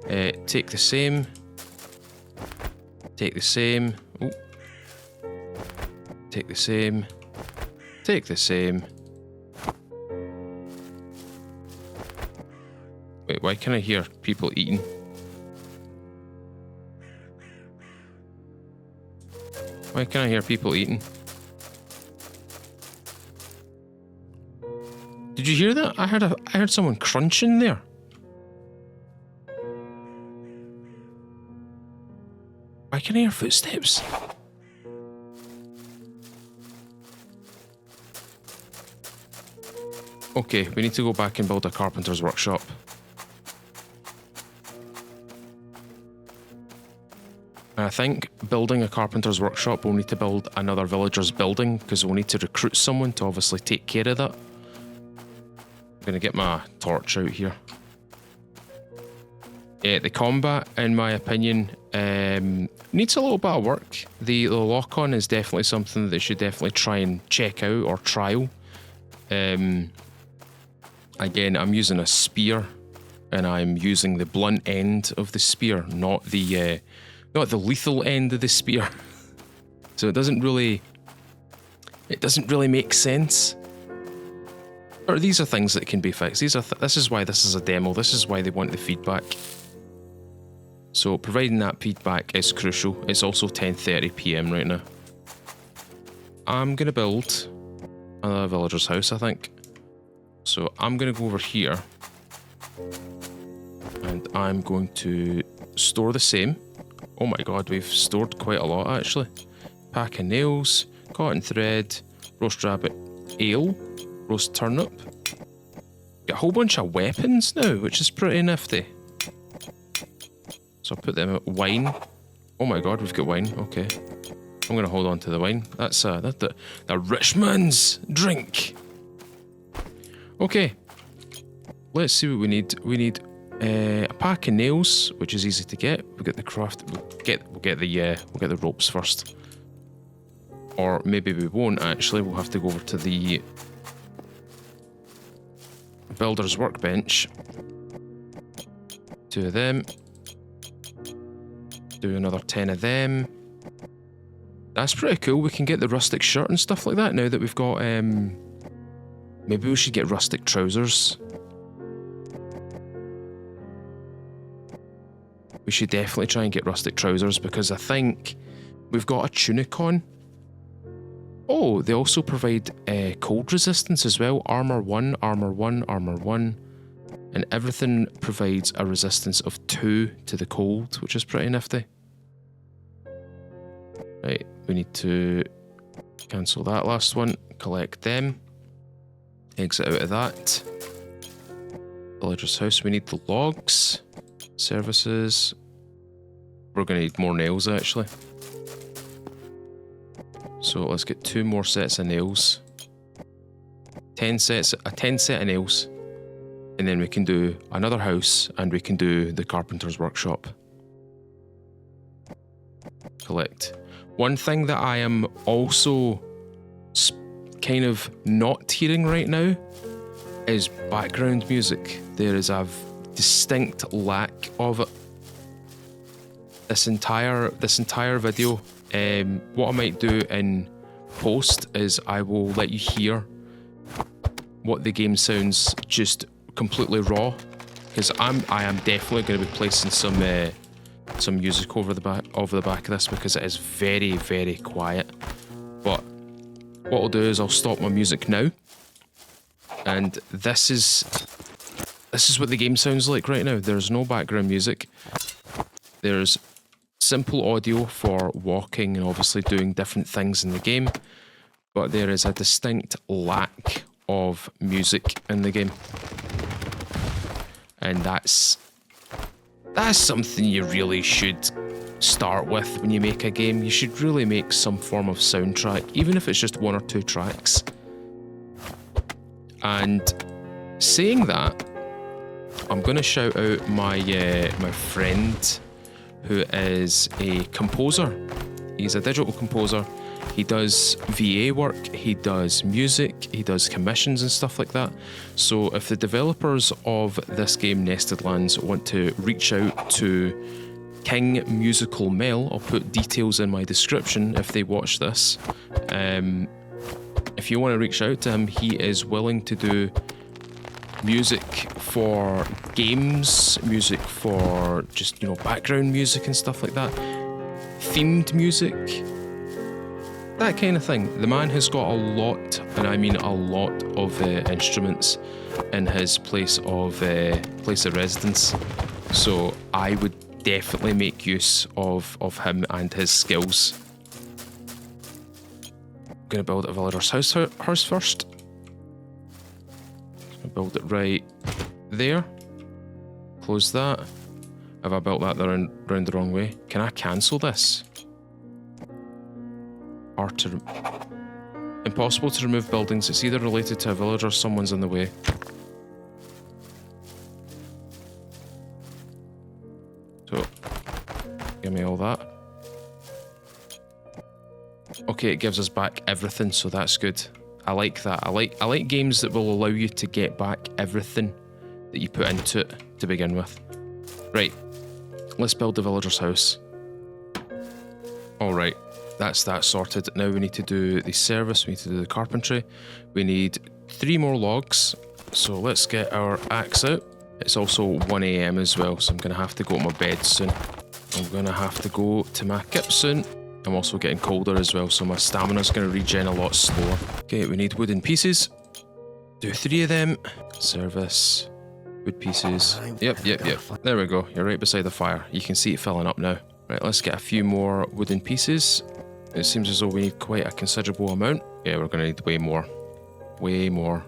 Take the same. Take the same. Ooh. Take the same. Take the same. Wait, why can I hear people eating? Why can I hear people eating? Did you hear that? I heard someone crunching there. Why can I hear footsteps? Okay, we need to go back and build a carpenter's workshop. And I think building a carpenter's workshop, we'll need to build another villager's building because we'll need to recruit someone to obviously take care of that. I'm going to get my torch out here. Yeah, the combat, in my opinion, needs a little bit of work. The lock-on is definitely something that they should definitely try and check out or trial. Again, I'm using a spear, and I'm using the blunt end of the spear, not the lethal end of the spear. So it doesn't really make sense. Or these are things that can be fixed. This is why this is a demo. This is why they want the feedback. So providing that feedback is crucial. It's also 10:30 PM right now. I'm gonna build another villager's house, I think. So I'm gonna go over here, and I'm going to store the same. Oh my god, we've stored quite a lot actually. Pack of nails, cotton thread, roast rabbit ale, roast turnip. Got a whole bunch of weapons now, which is pretty nifty. So I'll put them at wine. Oh my god, we've got wine. Okay. I'm going to hold on to the wine. That's the rich man's drink. Okay. Let's see what we need. We need a pack of nails, which is easy to get. We'll get the craft. We'll get the ropes first. Or maybe we won't actually. We'll have to go over to the builder's workbench. 2 of them. Do another 10 of them. That's pretty cool. We can get the rustic shirt and stuff like that now that we've got. Maybe we should get rustic trousers. We should definitely try and get rustic trousers because I think we've got a tunic on. Oh, they also provide cold resistance as well. Armor 1, armor 1, armor 1. And everything provides a resistance of 2 to the cold, which is pretty nifty. Right, we need to cancel that last one, collect them, exit out of that. Villager's house, we need the logs, services. We're going to need more nails actually. So let's get 2 more sets of nails. 10 set of nails. And then we can do another house and we can do the carpenter's workshop. Collect. One thing that I am also kind of not hearing right now is background music. There is a distinct lack of it. This entire video, what I might do in post is I will let you hear what the game sounds just completely raw, because I am definitely going to be placing some music over the back of this because it is very, very quiet. But what I'll do is I'll stop my music now, and this is what the game sounds like right now. There's no background music. There's simple audio for walking and obviously doing different things in the game, but there is a distinct lack of music in the game. And that's something you really should start with when you make a game. You should really make some form of soundtrack, even if it's just 1 or 2 tracks. And saying that, I'm going to shout out my friend who is a composer. He's a digital composer. He does VA work, he does music, he does commissions and stuff like that. So if the developers of this game, Nested Lands, want to reach out to King Musical Mel, I'll put details in my description if they watch this. If you want to reach out to him, he is willing to do music for games, music for just, you know, background music and stuff like that. Themed music. That kind of thing. The man has got a lot, and I mean a lot of instruments in his place of residence. So I would definitely make use of him and his skills. I'm gonna build a villager's house first. Gonna build it right there. Close that. Have I built that round the wrong way? Can I cancel this? Impossible to remove buildings. It's either related to a village or someone's in the way. So, give me all that. Okay, it gives us back everything, so that's good. I like that. I like games that will allow you to get back everything that you put into it to begin with. Right, let's build the villager's house. All right. That's that sorted. Now we need to do the service, we need to do the carpentry. We need 3 more logs. So let's get our axe out. It's also 1 AM as well, so I'm going to have to go to my bed soon. I'm going to have to go to my kip soon. I'm also getting colder as well, so my stamina's going to regen a lot slower. Okay, we need wooden pieces. Do 3 of them. Service. Wood pieces. Yep. There we go. You're right beside the fire. You can see it filling up now. Right, let's get a few more wooden pieces. It seems as though we need quite a considerable amount. Yeah, we're going to need way more. Way more.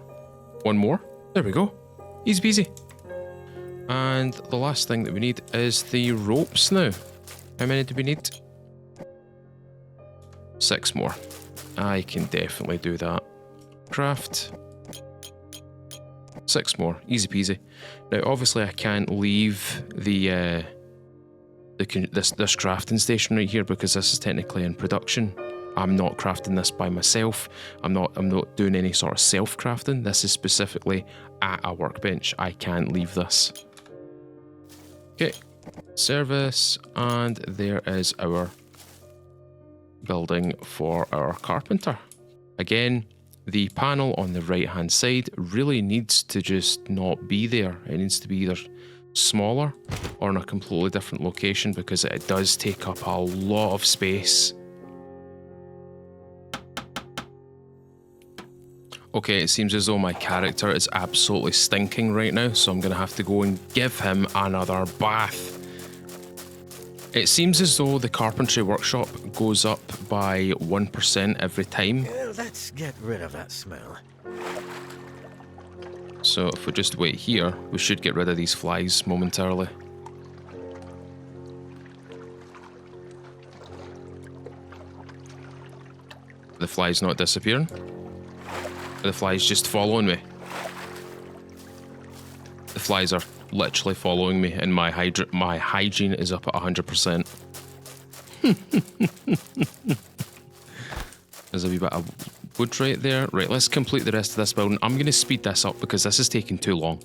1 more. There we go. Easy peasy. And the last thing that we need is the ropes now. How many do we need? 6 more. I can definitely do that. Craft. 6 more. Easy peasy. Now, obviously, I can't leave this crafting station right here because this is technically in production. I'm not crafting this by myself. I'm not doing any sort of self-crafting. This is specifically at a workbench. I can't leave this. Okay, service, and there is our building for our carpenter. Again, the panel on the right hand side really needs to just not be there. It needs to be either smaller or in a completely different location because it does take up a lot of space. Okay, it seems as though my character is absolutely stinking right now, so I'm going to have to go and give him another bath. It seems as though the carpentry workshop goes up by 1% every time. Let's get rid of that smell. So if we just wait here, we should get rid of these flies momentarily. The fly's not disappearing. The fly's just following me. The flies are literally following me, and my hygiene is up at 100%. There's a wee bit of wood right there. Right, let's complete the rest of this building. I'm going to speed this up because this is taking too long.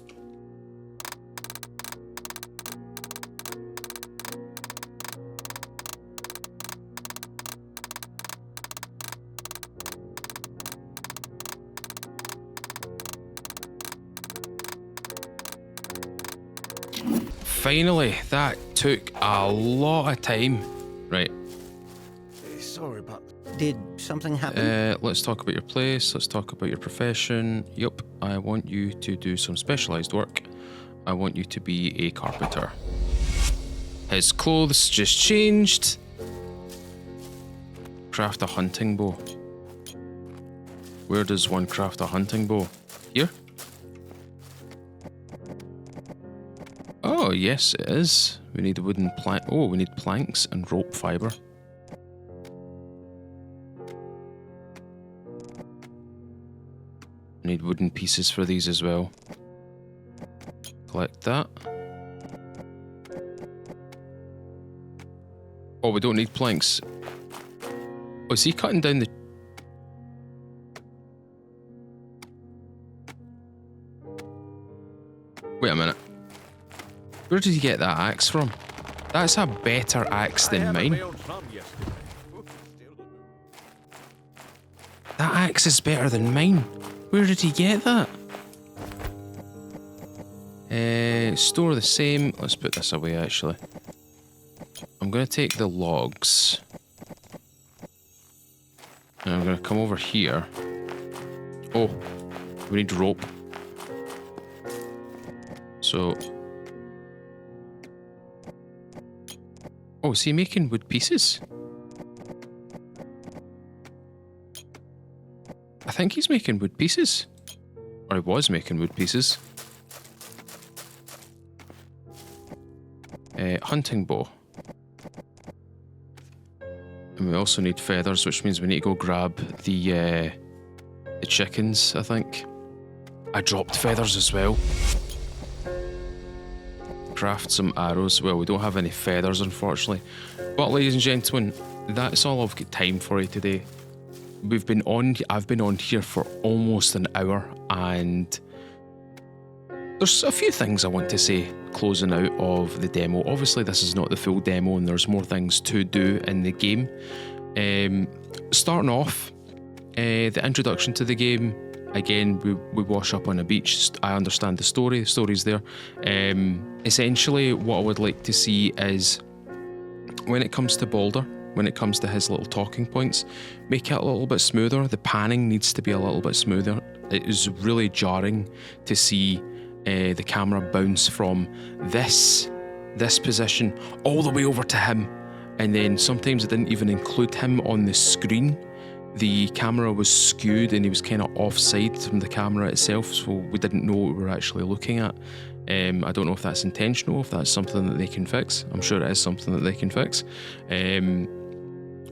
Finally, that took a lot of time. Right. Sorry, but did something happen? Let's talk about your place. Let's talk about your profession. Yup, I want you to do some specialized work. I want you to be a carpenter. His clothes just changed. Craft a hunting bow. Where does one craft a hunting bow? Here? Oh, yes, it is. We need a wooden plank. Oh, we need planks and rope fiber. We need wooden pieces for these as well. Collect that. Oh, we don't need planks. Oh, is he cutting down the... Wait a minute. Where did he get that axe from? That's a better axe than mine. That axe is better than mine. Where did he get that? Store the same. Let's put this away, actually. I'm going to take the logs. And I'm going to come over here. Oh, we need rope. So... Oh, is he making wood pieces? I think he's making wood pieces. Or he was making wood pieces. Hunting bow. And we also need feathers, which means we need to go grab the chickens, I think. I dropped feathers as well. Craft some arrows. Well, we don't have any feathers, unfortunately. But, ladies and gentlemen, that's all I've got time for you today. I've been on here for almost an hour, and there's a few things I want to say closing out of the demo. Obviously, this is not the full demo, and there's more things to do in the game. Starting off, the introduction to the game. Again, we wash up on a beach. I understand the story. The story's there. Essentially, what I would like to see is, when it comes to Balder, when it comes to his little talking points, make it a little bit smoother. The panning needs to be a little bit smoother. It is really jarring to see the camera bounce from this position all the way over to him, and then sometimes it didn't even include him on the screen. The camera was skewed and he was kind of offside from the camera itself, so we didn't know what we were actually looking at. I don't know if that's intentional, if that's something that they can fix. I'm sure it is something that they can fix.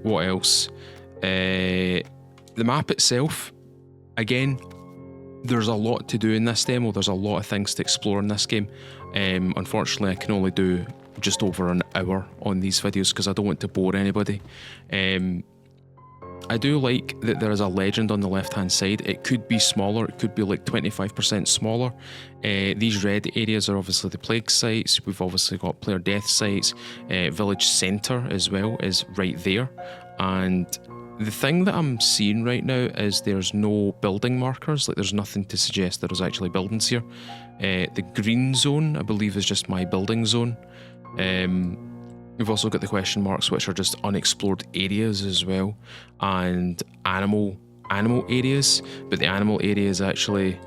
What else? The map itself, again, there's a lot to do in this demo. There's a lot of things to explore in this game. Unfortunately, I can only do just over an hour on these videos because I don't want to bore anybody. I do like that there is a legend on the left hand side. It could be smaller, it could be like 25% smaller. These red areas are obviously the plague sites. We've obviously got player death sites. Village centre as well is right there. And the thing that I'm seeing right now is there's no building markers. Like, there's nothing to suggest there is actually buildings here. The green zone, I believe, is just my building zone. We've also got the question marks, which are just unexplored areas as well, and animal areas. But the animal areas, actually,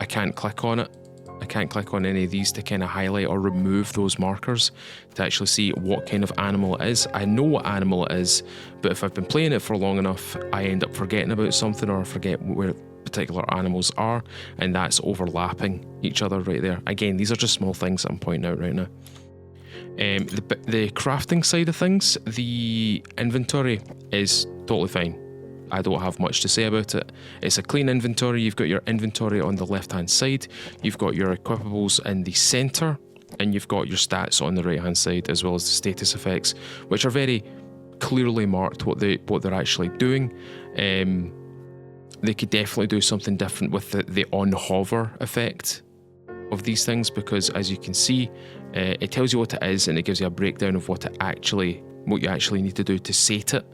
I can't click on it. I can't click on any of these to kind of highlight or remove those markers to actually see what kind of animal it is. I know what animal it is, but if I've been playing it for long enough, I end up forgetting about something, or forget where particular animals are, and that's overlapping each other right there. Again, these are just small things that I'm pointing out right now. The crafting side of things, the inventory is totally fine. I don't have much to say about it. It's a clean inventory. You've got your inventory on the left hand side, you've got your equipables in the centre, and you've got your stats on the right hand side, as well as the status effects, which are very clearly marked what they're actually doing. They could definitely do something different with the on hover effect of these things, because as you can see, it tells you what it is, and it gives you a breakdown of what you actually need to do to sate it.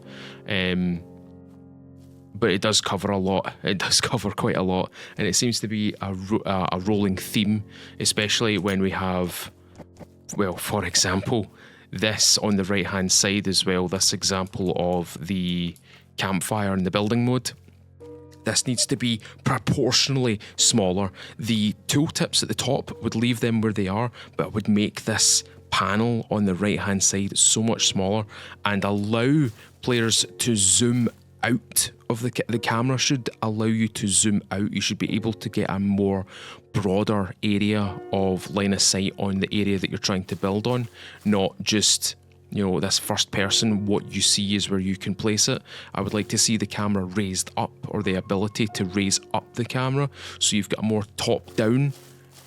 But it does cover a lot. It does cover quite a lot, and it seems to be a rolling theme, especially when we have, well, for example, this on the right hand side as well. This example of the campfire in the building mode. This needs to be proportionally smaller. The tooltips at the top would leave them where they are, but would make this panel on the right hand side so much smaller and allow players to zoom out of the camera. Should allow you to zoom out. You should be able to get a more broader area of line of sight on the area that you're trying to build on, not just, you know, this first person, what you see is where you can place it. I would like to see the camera raised up, or the ability to raise up the camera, so you've got a more top-down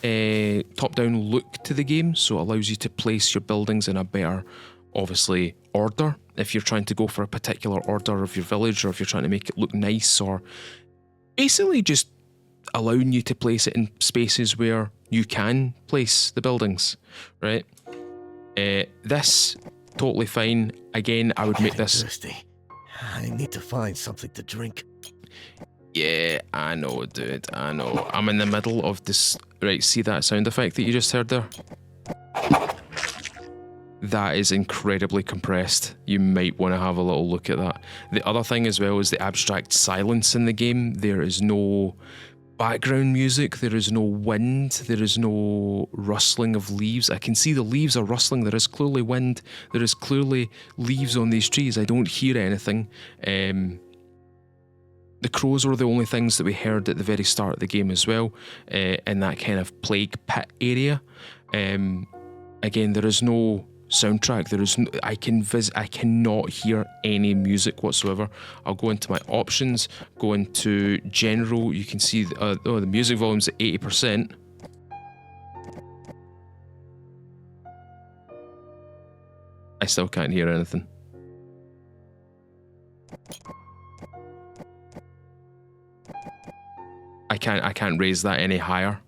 look to the game, so it allows you to place your buildings in a better obviously order, if you're trying to go for a particular order of your village, or if you're trying to make it look nice, or basically just allowing you to place it in spaces where you can place the buildings, right? This, totally fine. Again, I would make this... Thirsty. I need to find something to drink. Yeah, I know, dude, I know. I'm in the middle of this... Right, see that sound effect that you just heard there? That is incredibly compressed. You might want to have a little look at that. The other thing as well is the abstract silence in the game. There is no background music, there is no wind, there is no rustling of leaves. I can see the leaves are rustling, there is clearly wind, there is clearly leaves on these trees. I don't hear anything. The crows were the only things that we heard at the very start of the game as well, in that kind of plague pit area. Again, there is no soundtrack. There is no, I cannot hear any music whatsoever. I'll go into my options, go into general. You can see the music volume's at 80%. I still can't hear anything. I can't raise that any higher.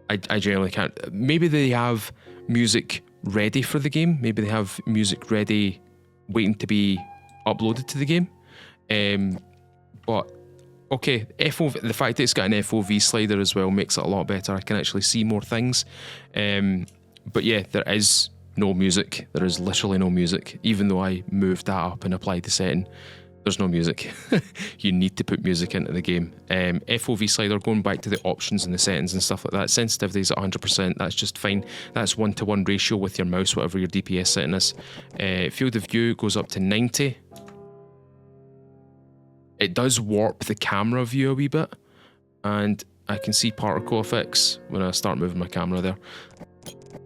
I generally can't. Maybe they have music ready for the game. Maybe they have music ready waiting to be uploaded to the game. But okay, the fact that it's got an FOV slider as well makes it a lot better. I can actually see more things. But yeah, there is no music. There is literally no music. Even though I moved that up and applied the setting, there's no music. You need to put music into the game. FOV slider, going back to the options and the settings and stuff like that. Sensitivity is at 100%. That's just fine. That's 1-to-1 ratio with your mouse, whatever your DPS setting is. Field of view goes up to 90. It does warp the camera view a wee bit, and I can see particle effects when I start moving my camera there.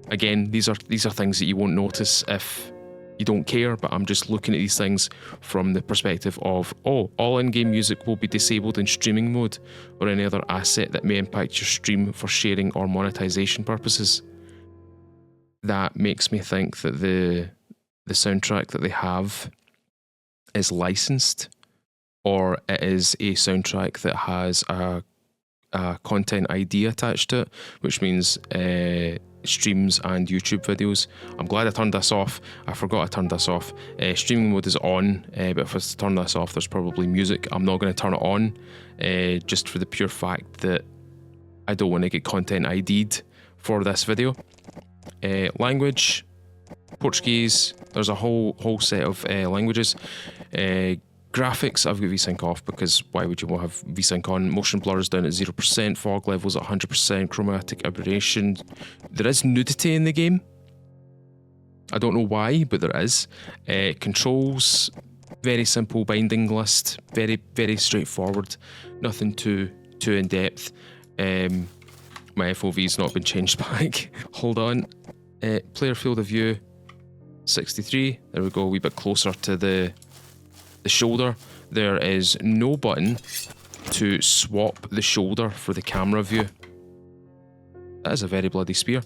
Again, these are things that you won't notice if you don't care, but I'm just looking at these things from the perspective of, all in-game music will be disabled in streaming mode or any other asset that may impact your stream for sharing or monetization purposes. That makes me think that the soundtrack that they have is licensed, or it is a soundtrack that has a content ID attached to it, which means streams and YouTube videos. I'm glad I turned this off. I forgot I turned this off. Streaming mode is on, but if I was to turn this off, there's probably music. I'm not going to turn it on, just for the pure fact that I don't want to get content ID'd for this video. Language, Portuguese. There's a whole set of languages. Graphics, I've got VSync off because why would you want to have VSync on? Motion blur is down at 0%, fog levels at 100%, chromatic aberration. There is nudity in the game. I don't know why, but there is. Controls, very simple binding list, very, very straightforward. Nothing too in-depth. My FOV's not been changed back. Hold on. Player field of view, 63. There we go, a wee bit closer to the shoulder. There is no button to swap the shoulder for the camera view. That is a very bloody spear.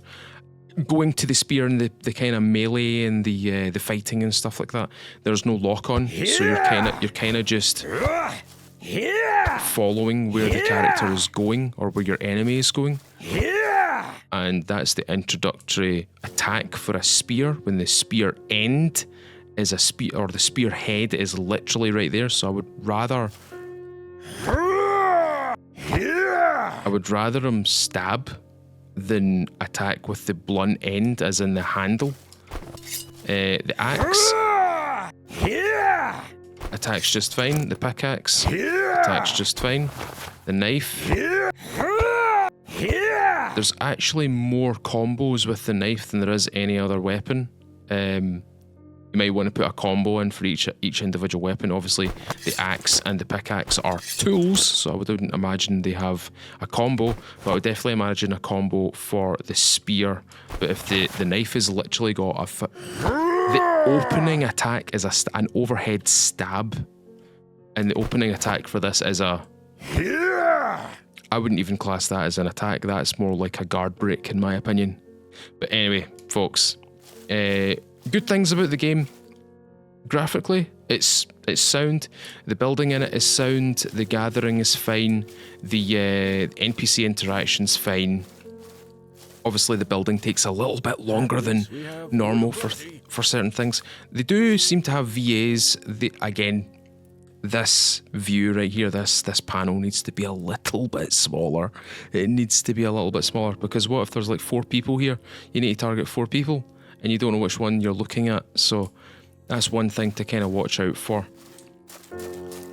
Going to the spear and the kind of melee and the fighting and stuff like that, there's no lock on, so you're kind of just following where the character is going or where your enemy is going. And that's the introductory attack for a spear, when the spear end is a spear, or the spear head is literally right there. So I would rather him stab than attack with the blunt end, as in the handle. The axe attacks just fine. The pickaxe attacks just fine. The knife. There's actually more combos with the knife than there is any other weapon. You might want to put a combo in for each individual weapon. Obviously, the axe and the pickaxe are tools, so I wouldn't imagine they have a combo, but I would definitely imagine a combo for the spear. But if the knife has literally got the opening attack is an overhead stab, and the opening attack for this is I wouldn't even class that as an attack. That's more like a guard break, in my opinion. But anyway, folks, Good things about the game. Graphically, it's sound. The building in it is sound. The gathering is fine. The NPC interaction's fine. Obviously, the building takes a little bit longer than normal for certain things. They do seem to have VAs. Again, this view right here, this panel needs to be a little bit smaller. It needs to be a little bit smaller, because what if there's like 4 people here? You need to target 4 people, and you don't know which one you're looking at. So that's one thing to kind of watch out for.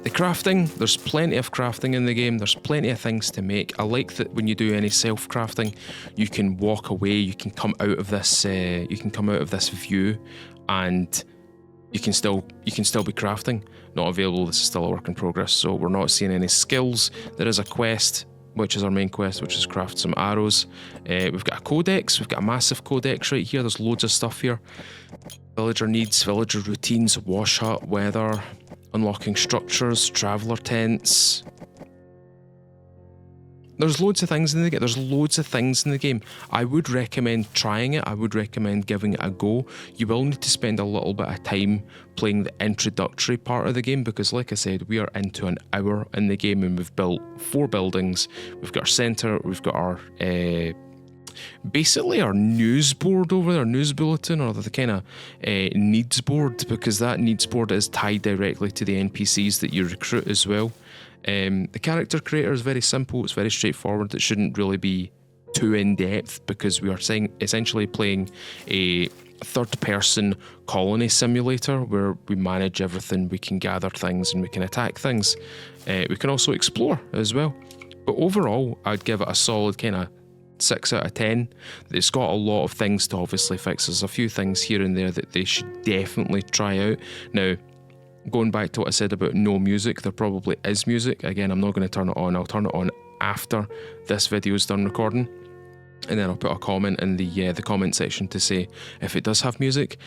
The crafting, there's plenty of crafting in the game. There's plenty of things to make. I like that when you do any self-crafting, you can walk away. You can come out of this. You can come out of this view, and you can still be crafting. Not available. This is still a work in progress. So we're not seeing any skills. There is a quest, which is our main quest, which is craft some arrows. We've got a codex. We've got a massive codex right here. There's loads of stuff here. Villager needs, villager routines, wash hut, weather, unlocking structures, traveller tents. There's loads of things in the game. There's loads of things in the game. I would recommend trying it. I would recommend giving it a go. You will need to spend a little bit of time playing the introductory part of the game, because like I said, we are into an hour in the game and we've built 4 buildings. We've got our centre, we've got our basically our news board over there, news bulletin, or the kind of needs board, because that needs board is tied directly to the NPCs that you recruit as well. The character creator is very simple, it's very straightforward. It shouldn't really be too in-depth, because we are essentially playing a third-person colony simulator where we manage everything, we can gather things and we can attack things. We can also explore as well. But overall, I'd give it a solid kind of 6 out of 10. It's got a lot of things to obviously fix. There's a few things here and there that they should definitely try out. Now, going back to what I said about no music, there probably is music. Again, I'm not going to turn it on. I'll turn it on after this video is done recording, and then I'll put a comment in the comment section to say if it does have music.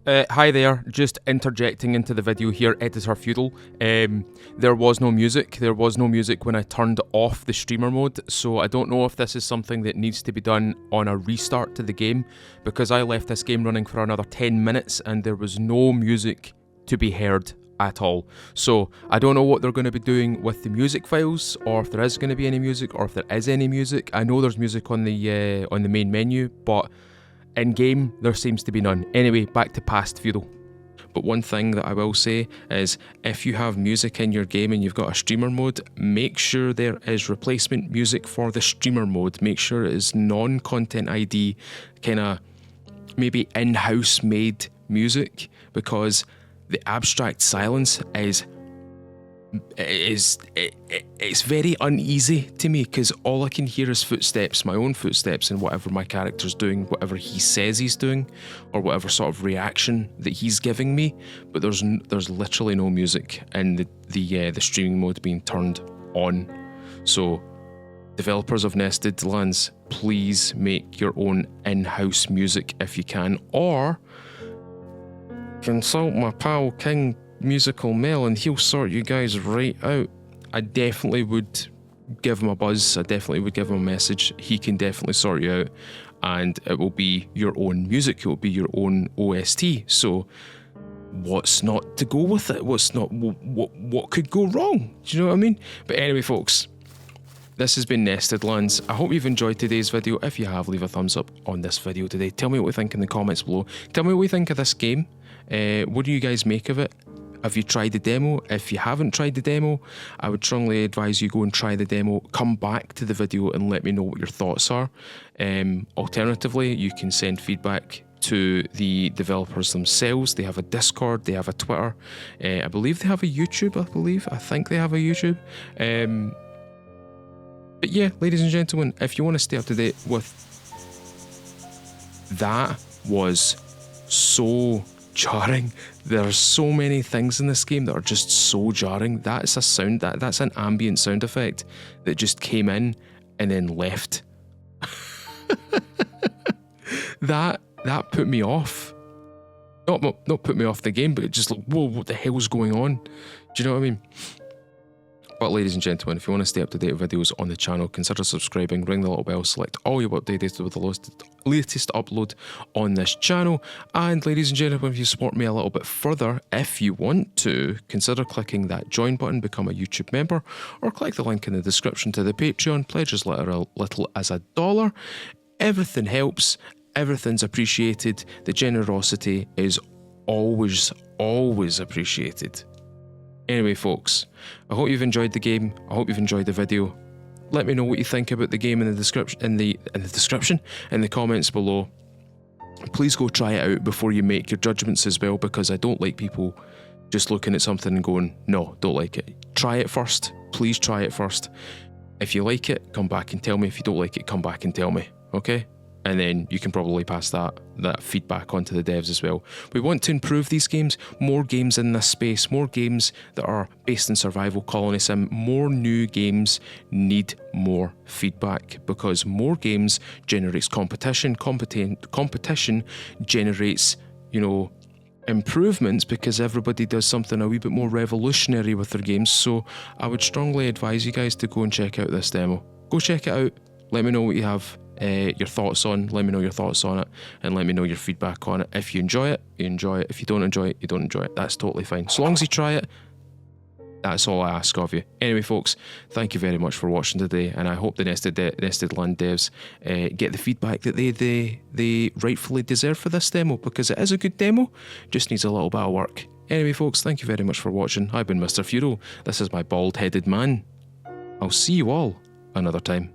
Hi there, just interjecting into the video here, Editor Feudal. There was no music. There was no music when I turned off the streamer mode, so I don't know if this is something that needs to be done on a restart to the game, because I left this game running for another 10 minutes and there was no music to be heard at all. So I don't know what they're going to be doing with the music files, or if there is going to be any music, or if there is any music. I know there's music on the main menu, but in game there seems to be none. Anyway, back to past Feudal. But one thing that I will say is, if you have music in your game and you've got a streamer mode, make sure there is replacement music for the streamer mode. Make sure it is non-content ID, kind of maybe in-house made music, because the abstract silence it's very uneasy to me, because all I can hear is footsteps, my own footsteps, and whatever my character's doing, whatever he says he's doing, or whatever sort of reaction that he's giving me. But there's literally no music in the streaming mode being turned on. So developers of Nested Lands, please make your own in-house music if you can, or consult my pal King Musical Mel and he'll sort you guys right out. I definitely would give him a buzz. I definitely would give him a message. He can definitely sort you out, and it will be your own music. It will be your own OST. So what's not to go with it? What could go wrong? Do you know what I mean? But anyway, folks, this has been Nested Lands. I hope you've enjoyed today's video. If you have, leave a thumbs up on this video today. Tell me what you think in the comments below. Tell me what you think of this game. What do you guys make of it? Have you tried the demo? If you haven't tried the demo, I would strongly advise you go and try the demo. Come back to the video and let me know what your thoughts are. Alternatively, you can send feedback to the developers themselves. They have a Discord, they have a Twitter. I believe they have a YouTube, I think they have a YouTube. But yeah, ladies and gentlemen, if you want to stay up to date with... That was so jarring. There's so many things in this game that are just so jarring. That's a sound, that's an ambient sound effect that just came in and then left. that put me off. Not put me off the game, but it just like, whoa, what the hell's going on? Do you know what I mean? But ladies and gentlemen, if you want to stay up to date with videos on the channel, consider subscribing, ring the little bell, select all your updated with the latest upload on this channel. And ladies and gentlemen, if you support me a little bit further, if you want to, consider clicking that join button, become a YouTube member, or click the link in the description to the Patreon. Pledge as little as $1. Everything helps, everything's appreciated. The generosity is always appreciated. Anyway, folks, I hope you've enjoyed the game. I hope you've enjoyed the video. Let me know what you think about the game in the description, in the comments below. Please go try it out before you make your judgments as well, because I don't like people just looking at something and going, no, don't like it. Try it first. Please try it first. If you like it, come back and tell me. If you don't like it, come back and tell me. Okay? And then you can probably pass that feedback on to the devs as well. We want to improve these games, more games in this space, more games that are based in survival, colony sim, more new games need more feedback, because more games generates competition, competition generates, improvements, because everybody does something a wee bit more revolutionary with their games. So I would strongly advise you guys to go and check out this demo. Go check it out, let me know what you have. Your thoughts on, let me know your thoughts on it, and let me know your feedback on it. If you enjoy it, you enjoy it. If you don't enjoy it, you don't enjoy it. That's totally fine. So long as you try it, that's all I ask of you. Anyway, folks, thank you very much for watching today, and I hope the Nested Land devs get the feedback that they rightfully deserve for this demo, because it is a good demo, just needs a little bit of work. Anyway, folks, thank you very much for watching. I've been Mr. Furo. This is my bald-headed man. I'll see you all another time.